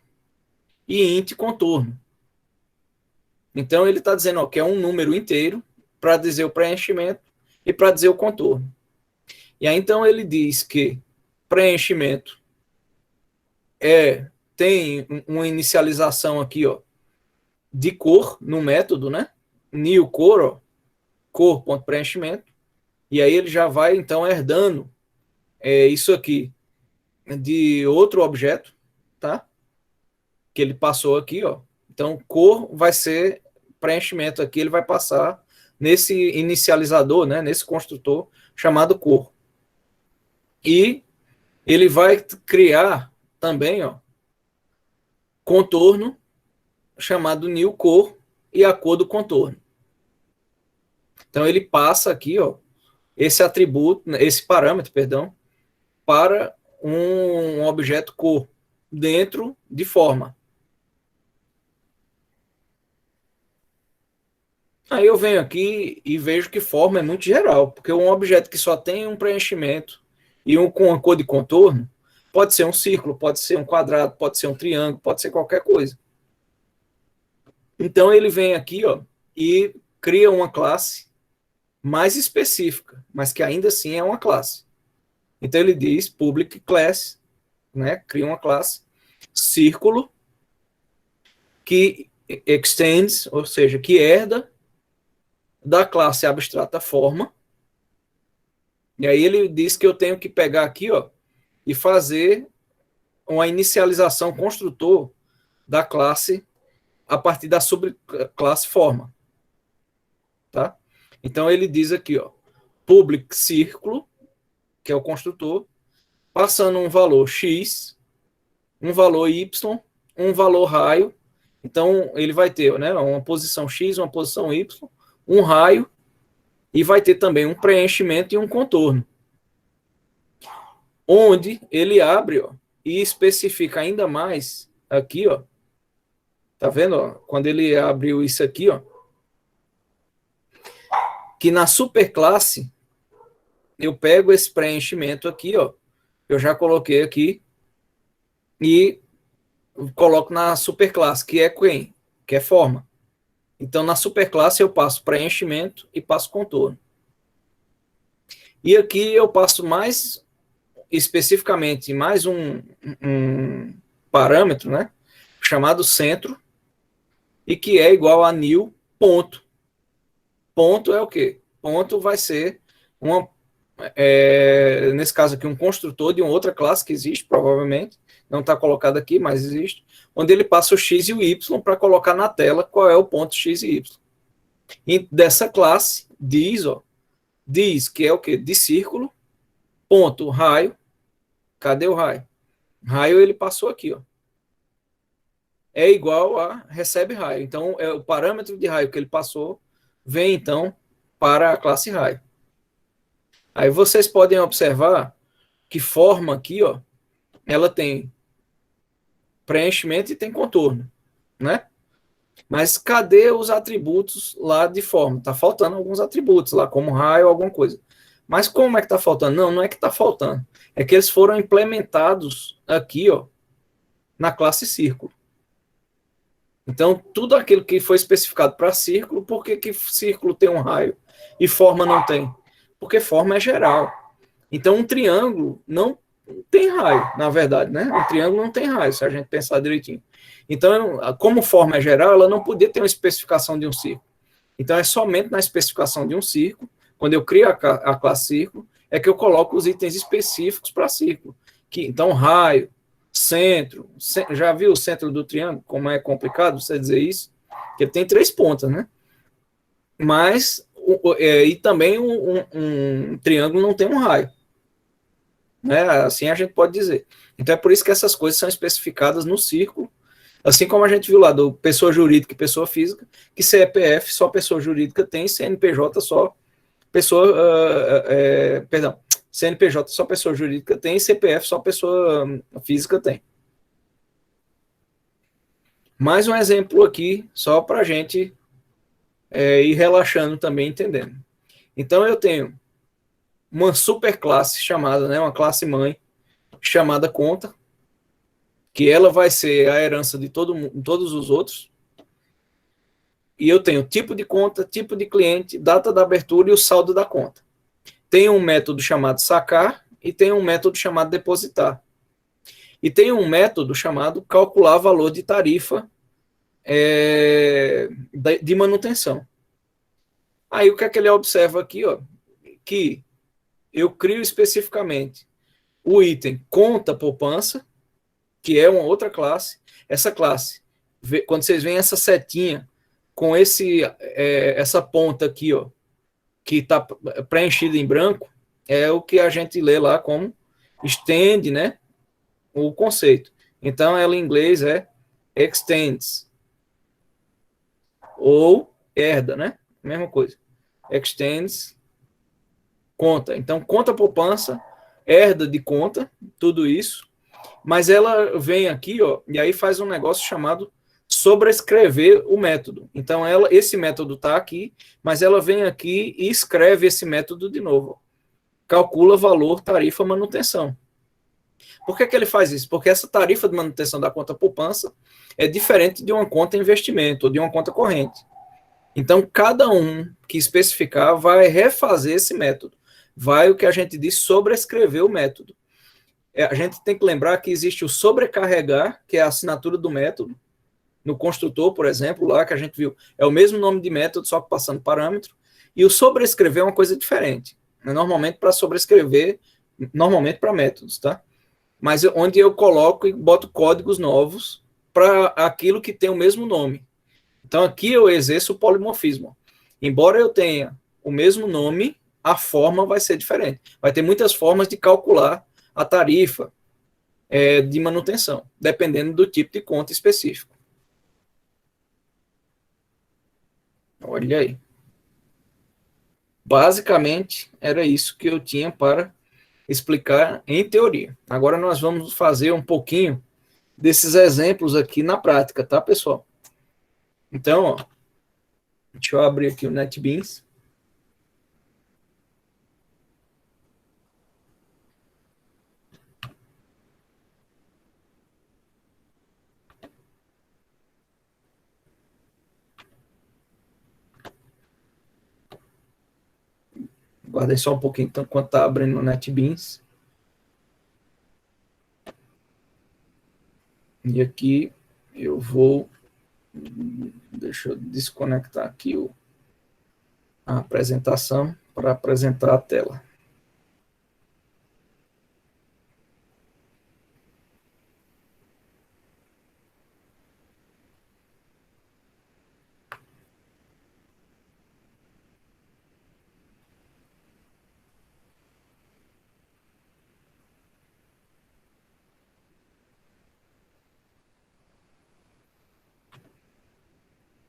e int contorno. Então, ele está dizendo que é um número inteiro para dizer o preenchimento e para dizer o contorno. E aí, então, ele diz que preenchimento tem uma inicialização aqui, ó, de cor no método, né? New cor, ó, cor.preenchimento. E aí ele já vai, então, herdando isso aqui de outro objeto, tá? Que ele passou aqui, ó. Então, cor vai ser preenchimento aqui, ele vai passar nesse inicializador, né? Nesse construtor chamado cor. E ele vai criar também, ó, contorno chamado new cor e a cor do contorno. Então ele passa aqui, ó, esse atributo, esse parâmetro, perdão, para um objeto cor dentro de forma. Aí eu venho aqui e vejo que forma é muito geral, porque um objeto que só tem um preenchimento e com uma cor de contorno, pode ser um círculo, pode ser um quadrado, pode ser um triângulo, pode ser qualquer coisa. Então ele vem aqui, ó, e cria uma classe mais específica, mas que ainda assim é uma classe. Então ele diz public class, né, cria uma classe círculo que extends, ou seja, que herda da classe abstrata forma. E aí ele diz que eu tenho que pegar aqui, ó, e fazer uma inicialização construtor da classe a partir da subclasse forma. Tá? Então ele diz aqui, ó, public círculo, que é o construtor, passando um valor x, um valor y, um valor raio. Então, ele vai ter, né, uma posição x, uma posição y, um raio, e vai ter também um preenchimento e um contorno. Onde ele abre, ó, e especifica ainda mais aqui, ó. Tá vendo, ó? Quando ele abriu isso aqui, ó, que na superclasse eu pego esse preenchimento aqui, ó, eu já coloquei aqui e coloco na superclasse, que é quem? Que é forma. Então, na superclasse eu passo preenchimento e passo contorno. E aqui eu passo mais especificamente mais um parâmetro, né, chamado centro, e que é igual a new ponto. Ponto é o quê? Ponto vai ser nesse caso aqui, um construtor de uma outra classe que existe, provavelmente, não está colocado aqui, mas existe, onde ele passa o x e o y para colocar na tela qual é o ponto x e y. E dessa classe, diz que é o quê? De círculo, ponto, raio. Cadê o raio? Raio ele passou aqui, ó. É igual a recebe raio. Então, é o parâmetro de raio que ele passou, vem então para a classe raio. Aí vocês podem observar que forma aqui, ó, ela tem preenchimento e tem contorno, né? Mas cadê os atributos lá de forma? Tá faltando alguns atributos lá, como raio ou alguma coisa. Mas como é que tá faltando? Não é que tá faltando. É que eles foram implementados aqui, ó, na classe círculo. Então, tudo aquilo que foi especificado para círculo, por que círculo tem um raio e forma não tem? Porque forma é geral. Então, um triângulo não tem raio, na verdade, né? Um triângulo não tem raio, se a gente pensar direitinho. Então, como forma é geral, ela não podia ter uma especificação de um círculo. Então, é somente na especificação de um círculo, quando eu crio a classe círculo, é que eu coloco os itens específicos para círculo. Então, raio, centro, já viu o centro do triângulo? Como é complicado você dizer isso? Porque ele tem 3 pontas, né? Mas, e também um triângulo não tem um raio. Né? Assim a gente pode dizer. Então é por isso que essas coisas são especificadas no círculo, assim como a gente viu lá do pessoa jurídica e pessoa física, que CPF só pessoa jurídica tem, CNPJ só pessoa, CNPJ só pessoa jurídica tem, CPF só pessoa física tem. Mais um exemplo aqui, só para a gente ir relaxando também, entendendo. Então eu tenho uma superclasse chamada, né, uma classe mãe, chamada conta, que ela vai ser a herança de todos os outros. E eu tenho tipo de conta, tipo de cliente, data da abertura e o saldo da conta. Tem um método chamado sacar e tem um método chamado depositar. E tem um método chamado calcular valor de tarifa de manutenção. Aí o que é que ele observa aqui? Ó, que eu crio especificamente o item conta poupança, que é uma outra classe. Essa classe, quando vocês veem essa setinha com essa ponta aqui, ó, que está preenchida em branco, é o que a gente lê lá como extend, né, o conceito. Então, ela em inglês é extends. Ou herda, né? Mesma coisa. Extends conta. Então, conta poupança, herda de conta, tudo isso. Mas ela vem aqui, ó, e aí faz um negócio chamado sobrescrever o método. Então, esse método está aqui, mas ela vem aqui e escreve esse método de novo. Calcula valor, tarifa, manutenção. Por que ele faz isso? Porque essa tarifa de manutenção da conta poupança é diferente de uma conta investimento ou de uma conta corrente. Então, cada um que especificar vai refazer esse método. Vai o que a gente diz sobrescrever o método. A gente tem que lembrar que existe o sobrecarregar, que é a assinatura do método. No construtor, por exemplo, lá que a gente viu, é o mesmo nome de método, só que passando parâmetro. E o sobrescrever é uma coisa diferente. Normalmente para sobrescrever, normalmente para métodos, tá? Mas onde eu coloco e boto códigos novos para aquilo que tem o mesmo nome. Então aqui eu exerço o polimorfismo. Embora eu tenha o mesmo nome, a forma vai ser diferente. Vai ter muitas formas de calcular a tarifa de manutenção, dependendo do tipo de conta específico. Olha aí. Basicamente, era isso que eu tinha para explicar em teoria. Agora nós vamos fazer um pouquinho desses exemplos aqui na prática, tá, pessoal? Então, ó, deixa eu abrir aqui o NetBeans. Guardei só um pouquinho então, enquanto está abrindo o NetBeans. E aqui eu vou. Deixa eu desconectar aqui a apresentação para apresentar a tela.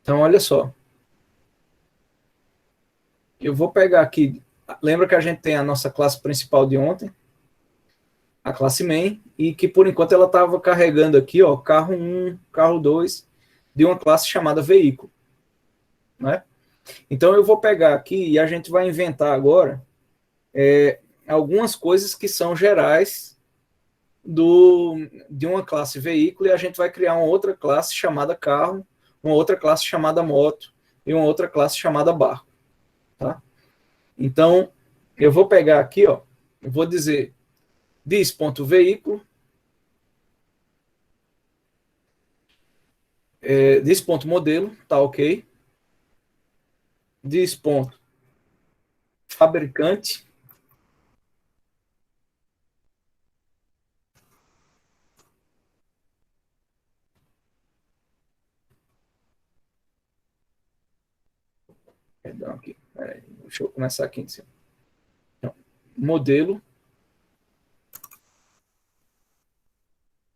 Então, olha só. Eu vou pegar aqui. Lembra que a gente tem a nossa classe principal de ontem, a classe main, e que por enquanto ela estava carregando aqui, ó, carro 1, carro 2, de uma classe chamada veículo, né? Então eu vou pegar aqui e a gente vai inventar agora algumas coisas que são gerais de uma classe veículo, e a gente vai criar uma outra classe chamada carro, uma outra classe chamada moto e uma outra classe chamada barco, tá? Então eu vou pegar aqui, ó, eu vou dizer dis.veículo, dis.modelo, tá ok, dis.fabricante, perdão aqui, peraí, deixa eu começar aqui em cima. Então, modelo,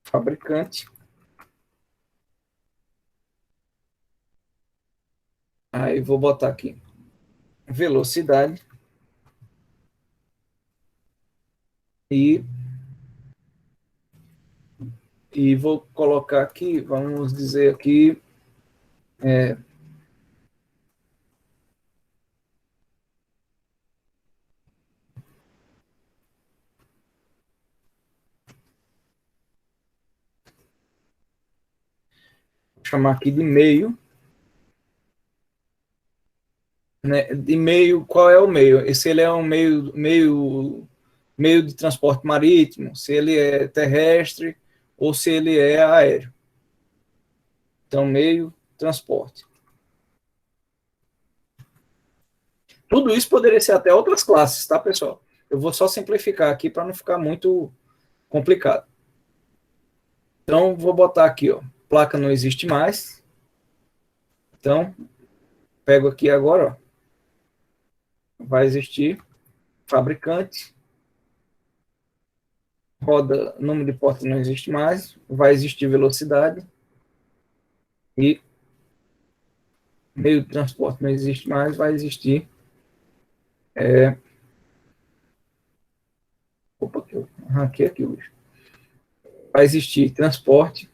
fabricante, aí vou botar aqui velocidade e vou colocar aqui, vamos dizer aqui, vou chamar aqui de meio, né? De meio, qual é o meio? Se ele é um meio de transporte marítimo, se ele é terrestre ou se ele é aéreo. Então, meio, transporte. Tudo isso poderia ser até outras classes, tá, pessoal? Eu vou só simplificar aqui para não ficar muito complicado. Então, vou botar aqui, ó, placa não existe mais. Então, pego aqui agora, ó, vai existir fabricante, roda, número de porta não existe mais, vai existir velocidade e meio de transporte não existe mais, vai existir opa, que eu arranquei aqui hoje. Vai existir transporte,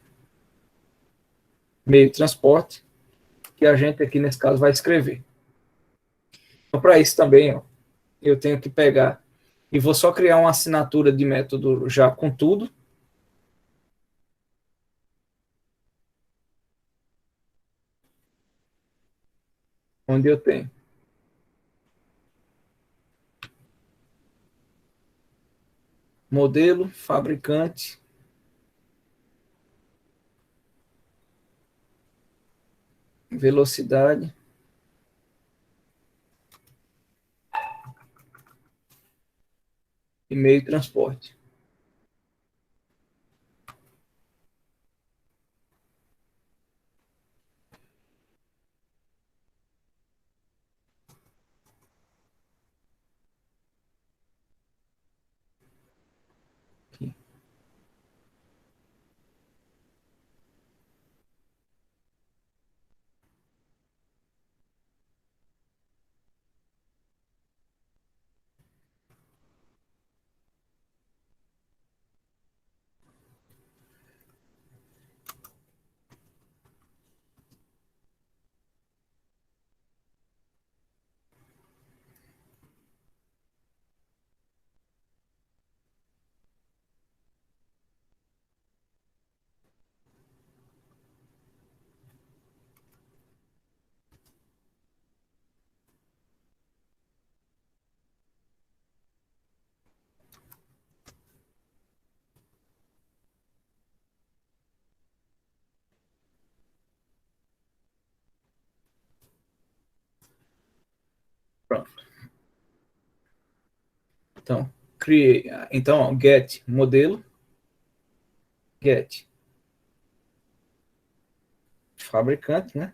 meio de transporte, que a gente aqui nesse caso vai escrever. Então, para isso também, ó, eu tenho que pegar e vou só criar uma assinatura de método já com tudo. Onde eu tenho modelo, fabricante, velocidade e meio de transporte. Então, criei. Então, ó, get modelo, get fabricante, né?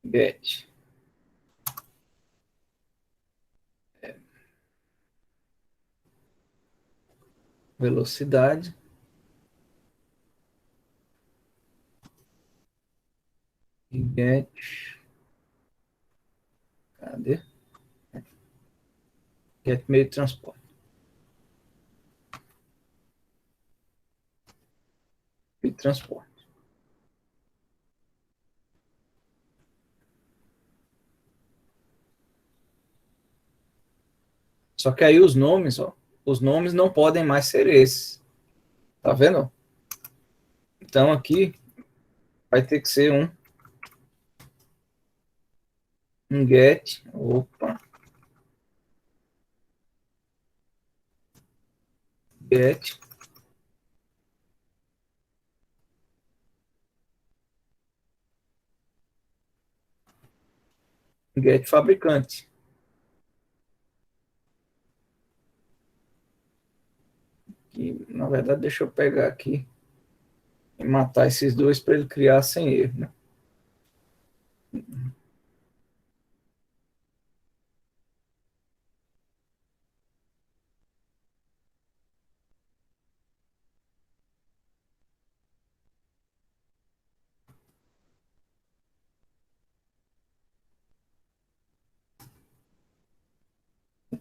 Get velocidade, e get, cadê? Get meio de transporte. Meio de transporte. Só que aí os nomes, ó, os nomes não podem mais ser esses. Tá vendo? Então aqui vai ter que ser um get, opa, get get fabricante. Que, na verdade, deixa eu pegar aqui e matar esses dois para ele criar sem erro, né?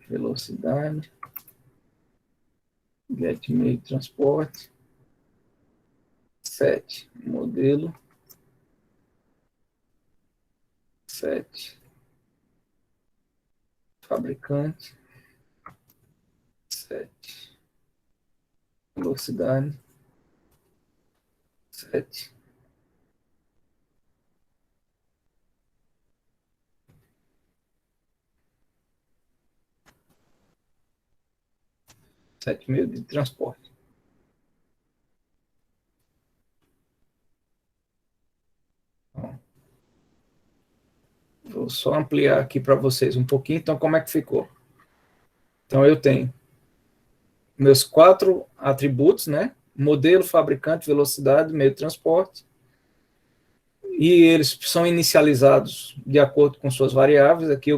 Velocidade, get meio de transporte, 7, modelo, 7, fabricante, 7, velocidade, 7. Sete meios de transporte. Vou só ampliar aqui para vocês um pouquinho. Então, como é que ficou? Então, eu tenho meus 4 atributos, né? Modelo, fabricante, velocidade, meio de transporte. E eles são inicializados de acordo com suas variáveis. Aqui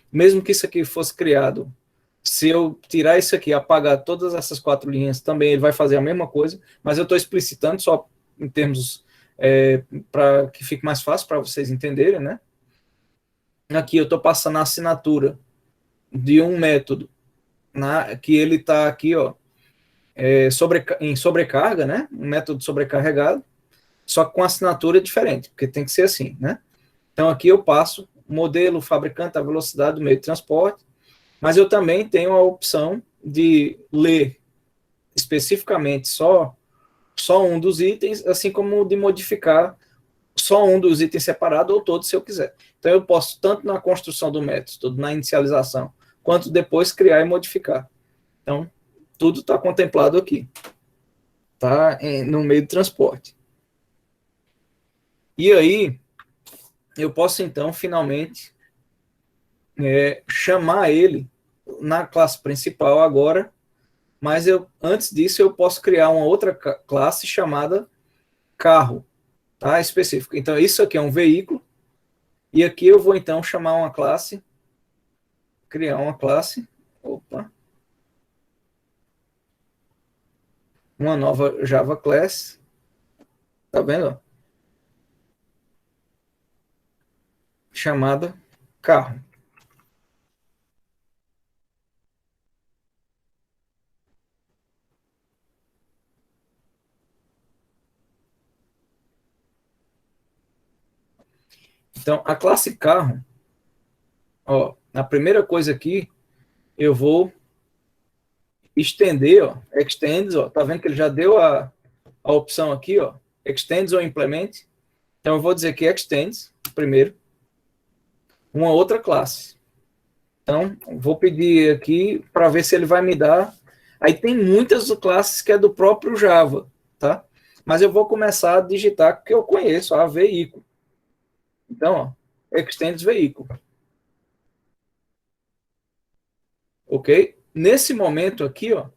mesmo que isso aqui fosse criado, se eu tirar isso aqui, apagar todas essas 4 linhas, também ele vai fazer a mesma coisa, mas eu estou explicitando só em termos para que fique mais fácil para vocês entenderem, né? Aqui eu estou passando a assinatura de um método, que ele está aqui, ó, em sobrecarga, né? Um método sobrecarregado, só que com assinatura diferente, porque tem que ser assim, né? Então aqui eu passo o modelo, o fabricante, a velocidade do meio de transporte, mas eu também tenho a opção de ler especificamente só um dos itens, assim como de modificar só um dos itens separado ou todos se eu quiser. Então eu posso, tanto na construção do método, na inicialização, quanto depois criar e modificar. Então, tudo está contemplado aqui. Tá no meio do transporte. E aí, eu posso então, finalmente, chamar ele na classe principal agora, mas antes disso eu posso criar uma outra classe chamada carro, tá? Específico. Então, isso aqui é um veículo, e aqui eu vou então chamar uma classe, criar uma classe, uma nova Java Class, tá vendo? Chamada carro. Então, a classe carro, ó, a primeira coisa aqui, eu vou estender, ó, extends, ó, tá vendo que ele já deu a opção aqui, ó, extends ou implement. Então, eu vou dizer que extends, primeiro, uma outra classe. Então, vou pedir aqui para ver se ele vai me dar. Aí tem muitas classes que é do próprio Java, tá? Mas eu vou começar a digitar, porque eu conheço a veículo. Então, ó, extends veículo. Ok? Nesse momento aqui, ó,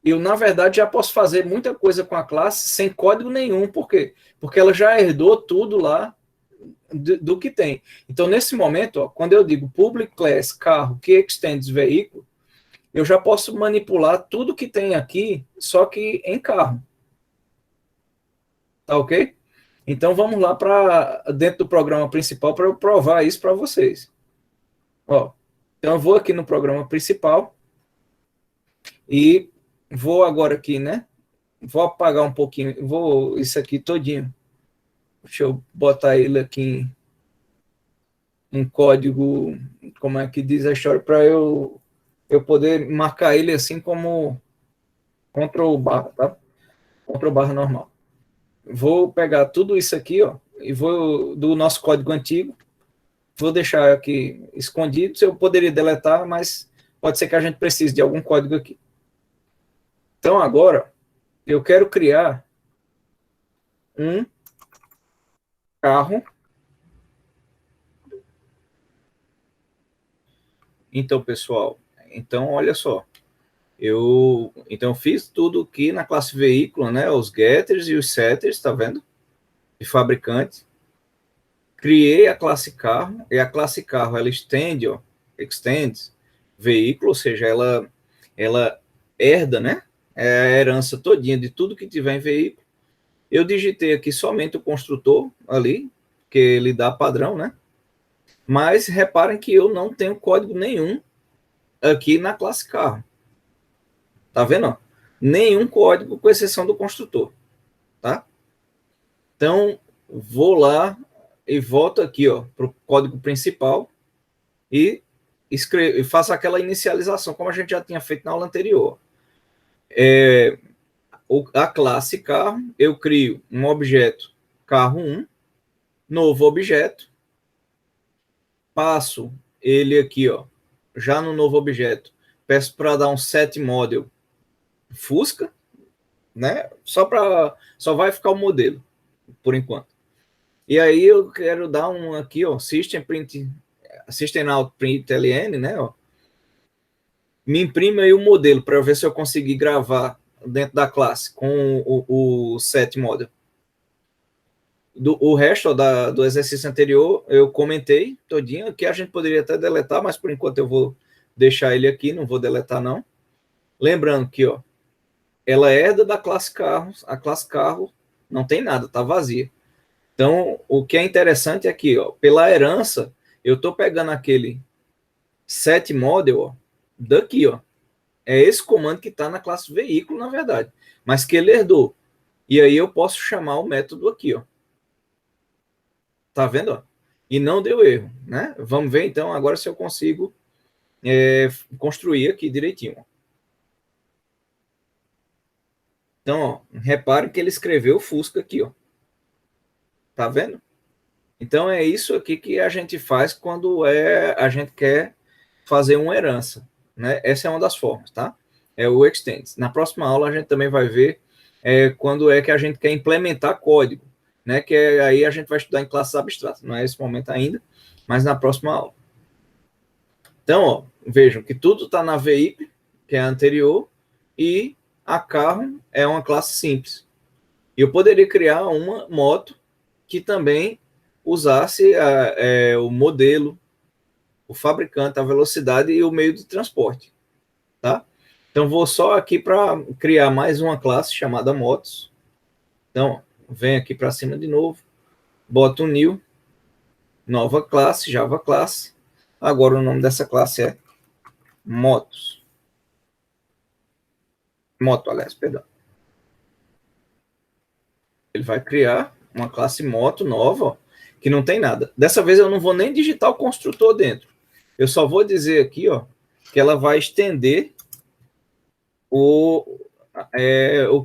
eu, na verdade, já posso fazer muita coisa com a classe sem código nenhum. Por quê? Porque ela já herdou tudo lá do que tem. Então, nesse momento, ó, quando eu digo public class carro que extends veículo, eu já posso manipular tudo que tem aqui, só que em carro. Tá ok? Então, vamos lá para dentro do programa principal para eu provar isso para vocês. Ó, então, eu vou aqui no programa principal e vou agora aqui, né? Vou apagar um pouquinho, vou isso aqui todinho. Deixa eu botar ele aqui em código, como é que diz a história, para eu poder marcar ele assim como Ctrl barra, tá? Ctrl barra normal. Vou pegar tudo isso aqui, ó, e vou do nosso código antigo, vou deixar aqui escondido. Eu poderia deletar, mas pode ser que a gente precise de algum código aqui. Então agora eu quero criar um carro. Então, pessoal, então olha só. Então fiz tudo aqui na classe veículo, né? Os getters e os setters, tá vendo? De fabricante. Criei a classe carro, e a classe carro ela extends veículo, ou seja, ela herda, né? É a herança todinha de tudo que tiver em veículo. Eu digitei aqui somente o construtor ali, que ele dá padrão, né? Mas reparem que eu não tenho código nenhum aqui na classe carro. Tá vendo? Nenhum código, com exceção do construtor. Tá? Então, vou lá e volto aqui para o código principal e faço aquela inicialização, como a gente já tinha feito na aula anterior. A classe carro, eu crio um objeto carro 1, novo objeto, passo ele aqui, já no novo objeto, peço para dar um set model Fusca, né? Só vai ficar o modelo, por enquanto. E aí eu quero dar um aqui, System Out Print LN, né? Me imprime aí o modelo para eu ver se eu conseguir gravar dentro da classe com o set model. O resto do exercício anterior eu comentei todinho, que a gente poderia até deletar, mas por enquanto eu vou deixar ele aqui, não vou deletar não. Lembrando que ela herda da classe carros, a classe carro não tem nada, tá vazia. Então, o que é interessante é que, pela herança, eu estou pegando aquele set model daqui, é esse comando que está na classe veículo, na verdade, mas que ele herdou. E aí eu posso chamar o método aqui, tá vendo? E não deu erro, né? Vamos ver então agora se eu consigo construir aqui direitinho. Então, repare que ele escreveu Fusca aqui, tá vendo? Então é isso aqui que a gente faz quando a gente quer fazer uma herança, né? Essa é uma das formas, tá? É o extends. Na próxima aula a gente também vai ver quando é que a gente quer implementar código, né? Que aí a gente vai estudar em classes abstratas. Não é esse momento ainda, mas na próxima aula. Então, vejam que tudo está na veículo, que é a anterior, e a carro é uma classe simples. Eu poderia criar uma moto que também usasse o modelo, o fabricante, a velocidade e o meio de transporte, tá? Então, vou só aqui para criar mais uma classe chamada motos. Então, vem aqui para cima de novo, boto um new, nova classe, Java classe. Agora o nome dessa classe é motos. Moto, aliás, perdão. Ele vai criar uma classe moto nova, que não tem nada. Dessa vez eu não vou nem digitar o construtor dentro. Eu só vou dizer aqui, que ela vai estender o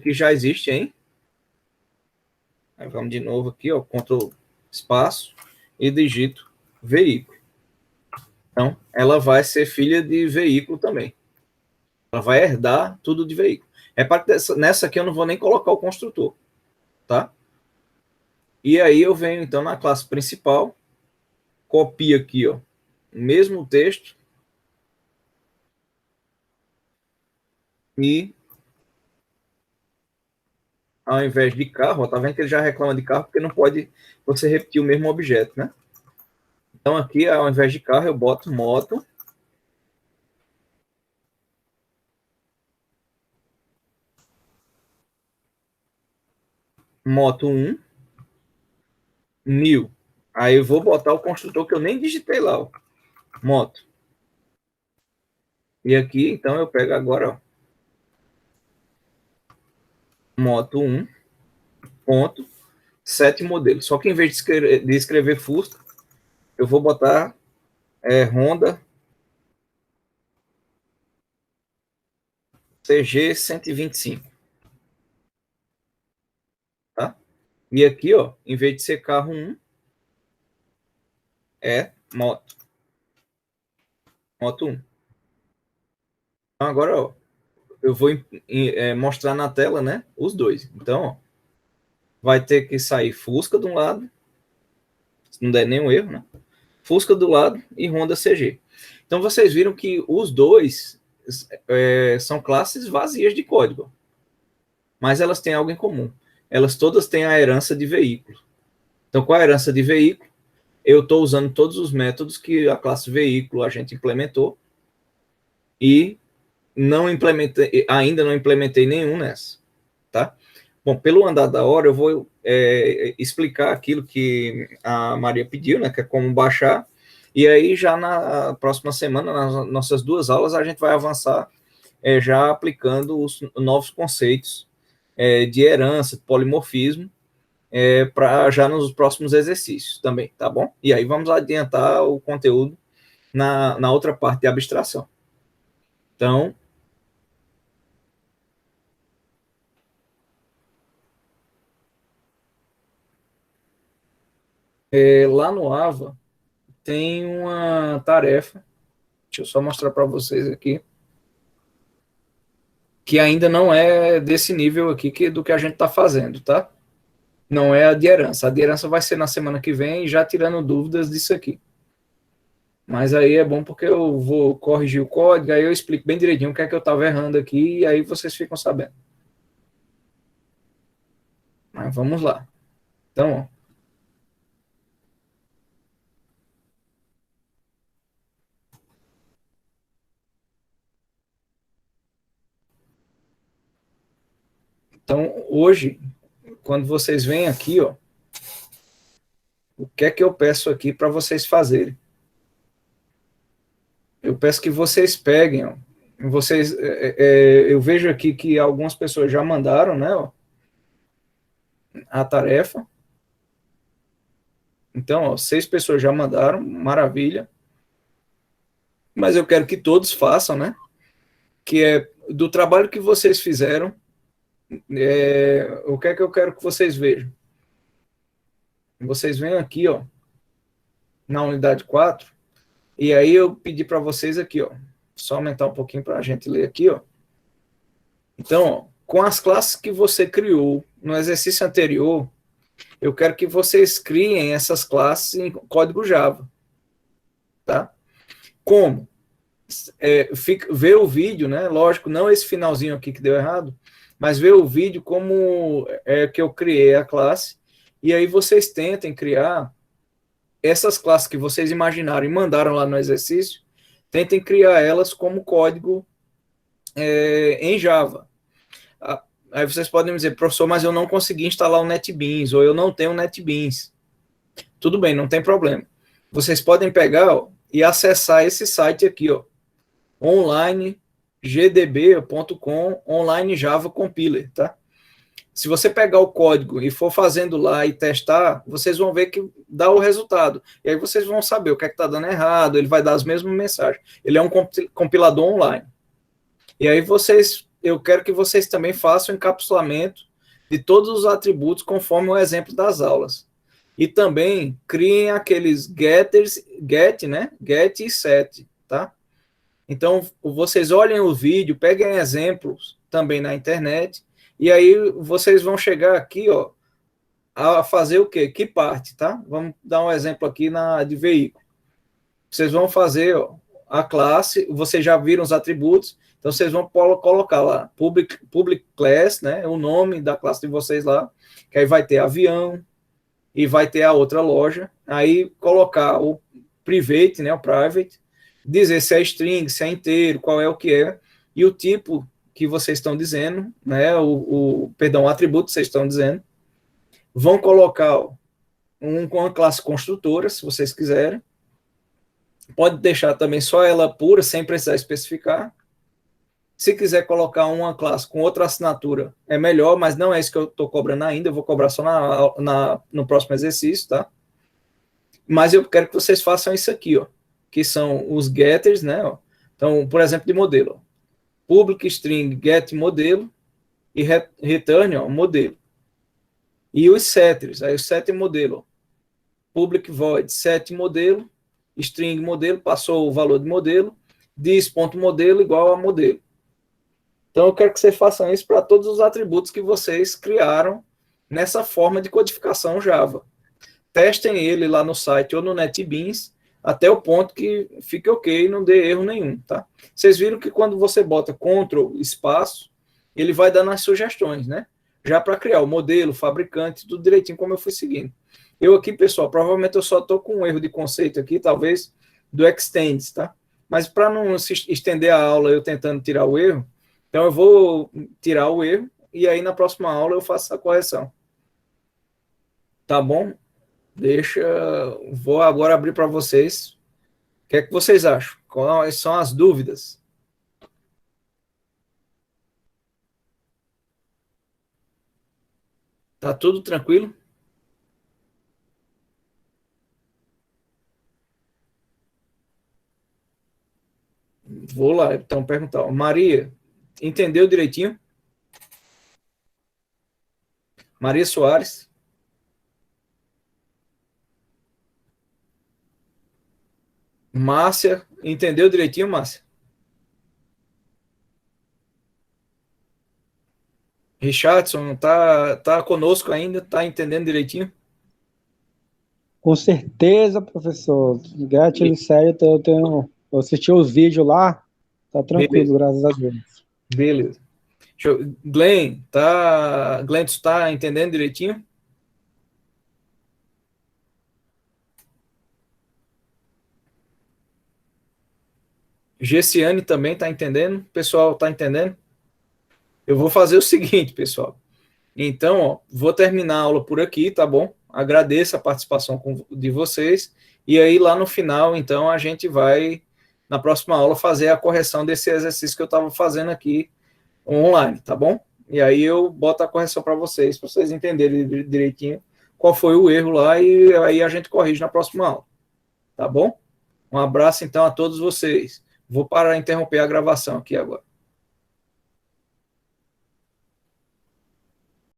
que já existe, hein? Aí vamos de novo aqui, Ctrl espaço e digito veículo. Então, ela vai ser filha de veículo também. Ela vai herdar tudo de veículo. Nessa aqui eu não vou nem colocar o construtor, tá? E aí eu venho, então, na classe principal copio aqui, ó, o mesmo texto e ao invés de carro, ó, tá vendo que ele já reclama de carro porque não pode você repetir o mesmo objeto, né? Então aqui, ao invés de carro, eu boto moto. Moto 1, new. Aí eu vou botar o construtor que eu nem digitei lá, ó, moto. E aqui, então, eu pego agora, ó, moto 1, ponto, 7 modelos. Só que em vez de escrever Fusca, eu vou botar Honda CG 125, tá? E aqui, ó, em vez de ser carro 1, é moto 1. Então, agora, ó, eu vou mostrar na tela, né, os dois. Então, ó, vai ter que sair Fusca de um lado, se não der nenhum erro, né? Fusca do lado e Honda CG. Então, vocês viram que os dois são classes vazias de código, mas elas têm algo em comum. Elas todas têm a herança de veículo. Então, com a herança de veículo, eu estou usando todos os métodos que a classe veículo a gente implementou e ainda não implementei nenhum nessa, tá? Bom, pelo andar da hora, eu vou explicar aquilo que a Maria pediu, né, que é como baixar, e aí já na próxima semana, nas nossas 2 aulas, a gente vai avançar já aplicando os novos conceitos de herança, polimorfismo, para já nos próximos exercícios também, tá bom? E aí vamos adiantar o conteúdo na outra parte de abstração. Então, lá no AVA tem uma tarefa, deixa eu só mostrar para vocês aqui, que ainda não é desse nível aqui do que a gente está fazendo, tá? Não é a de herança. A de herança vai ser na semana que vem, já tirando dúvidas disso aqui. Mas aí é bom porque eu vou corrigir o código, aí eu explico bem direitinho o que é que eu estava errando aqui, e aí vocês ficam sabendo. Mas vamos lá. Então, ó, então hoje, quando vocês vêm aqui, ó, o que é que eu peço aqui para vocês fazerem? Eu peço que vocês peguem, ó, eu vejo aqui que algumas pessoas já mandaram, né, ó, a tarefa. Então, ó, 6 pessoas já mandaram, maravilha. Mas eu quero que todos façam, né? Que é do trabalho que vocês fizeram, o que é que eu quero que vocês vejam? Vocês vêm aqui, ó, na unidade 4, e aí eu pedi para vocês aqui, ó, só aumentar um pouquinho para a gente ler aqui, ó. Então, ó, com as classes que você criou no exercício anterior, eu quero que vocês criem essas classes em código Java, tá? Como? Ver o vídeo, né? Lógico, não esse finalzinho aqui que deu errado, mas ver o vídeo como que eu criei a classe, e aí vocês tentem criar essas classes que vocês imaginaram e mandaram lá no exercício, tentem criar elas como código em Java. Aí vocês podem me dizer, professor, mas eu não consegui instalar o NetBeans, ou eu não tenho o NetBeans. Tudo bem, não tem problema. Vocês podem pegar, ó, e acessar esse site aqui, ó, onlinegdb.com, online Java Compiler, tá? Se você pegar o código e for fazendo lá e testar, vocês vão ver que dá o resultado. E aí vocês vão saber o que é que está dando errado, ele vai dar as mesmas mensagens. Ele é um compilador online. E aí eu quero que vocês também façam o encapsulamento de todos os atributos conforme o exemplo das aulas. E também criem aqueles getters, né? Get e set, tá? Então, vocês olhem o vídeo, peguem exemplos também na internet, e aí vocês vão chegar aqui, ó, a fazer o quê? Que parte, tá? Vamos dar um exemplo aqui de veículo. Vocês vão fazer a classe, vocês já viram os atributos, então vocês vão colocar lá, public class, né? O nome da classe de vocês lá, que aí vai ter avião, e vai ter a outra loja, aí colocar o private, né, o private, dizer se é string, se é inteiro, qual é o que é, e o tipo que vocês estão dizendo, né, perdão, o atributo que vocês estão dizendo, vão colocar uma classe construtora, se vocês quiserem, pode deixar também só ela pura, sem precisar especificar. Se quiser colocar uma classe com outra assinatura, é melhor, mas não é isso que eu estou cobrando ainda, eu vou cobrar só no próximo exercício, tá? Mas eu quero que vocês façam isso aqui, ó, que são os getters, né? Ó. Então, por exemplo, de modelo. Ó. Public string get modelo e return, ó, modelo. E os setters, aí o set modelo. Ó. Public void set modelo, string modelo, passou o valor de modelo, dis.modelo igual a modelo. Então, eu quero que vocês façam isso para todos os atributos que vocês criaram nessa forma de codificação Java. Testem ele lá no site ou no NetBeans até o ponto que fique ok e não dê erro nenhum, tá? Vocês viram que quando você bota Ctrl espaço, ele vai dando as sugestões, né? Já para criar o modelo, fabricante, tudo direitinho como eu fui seguindo. Eu aqui, pessoal, provavelmente eu só estou com um erro de conceito aqui, talvez do extends, tá? Mas para não se estender a aula eu tentando tirar o erro, então eu vou tirar o erro e aí na próxima aula eu faço a correção. Tá bom? Vou agora abrir para vocês. O que é que vocês acham? Quais são as dúvidas? Tá tudo tranquilo? Vou lá, então, perguntar. Maria, entendeu direitinho? Maria Soares? Márcia, entendeu direitinho, Márcia? Richardson, tá conosco ainda? Tá entendendo direitinho? Com certeza, professor. Gratidão, sério, eu assisti os vídeos lá, tá tranquilo, graças a Deus. Beleza. Glenn, Glenn, tu tá entendendo direitinho? Gessiane também está entendendo? Pessoal, está entendendo? Eu vou fazer o seguinte, pessoal. Então, ó, vou terminar a aula por aqui, tá bom? Agradeço a participação de vocês. E aí, lá no final, então, a gente vai, na próxima aula, fazer a correção desse exercício que eu estava fazendo aqui online, tá bom? E aí eu boto a correção para vocês entenderem direitinho qual foi o erro lá e aí a gente corrige na próxima aula. Tá bom? Um abraço, então, a todos vocês. Vou parar de interromper a gravação aqui agora.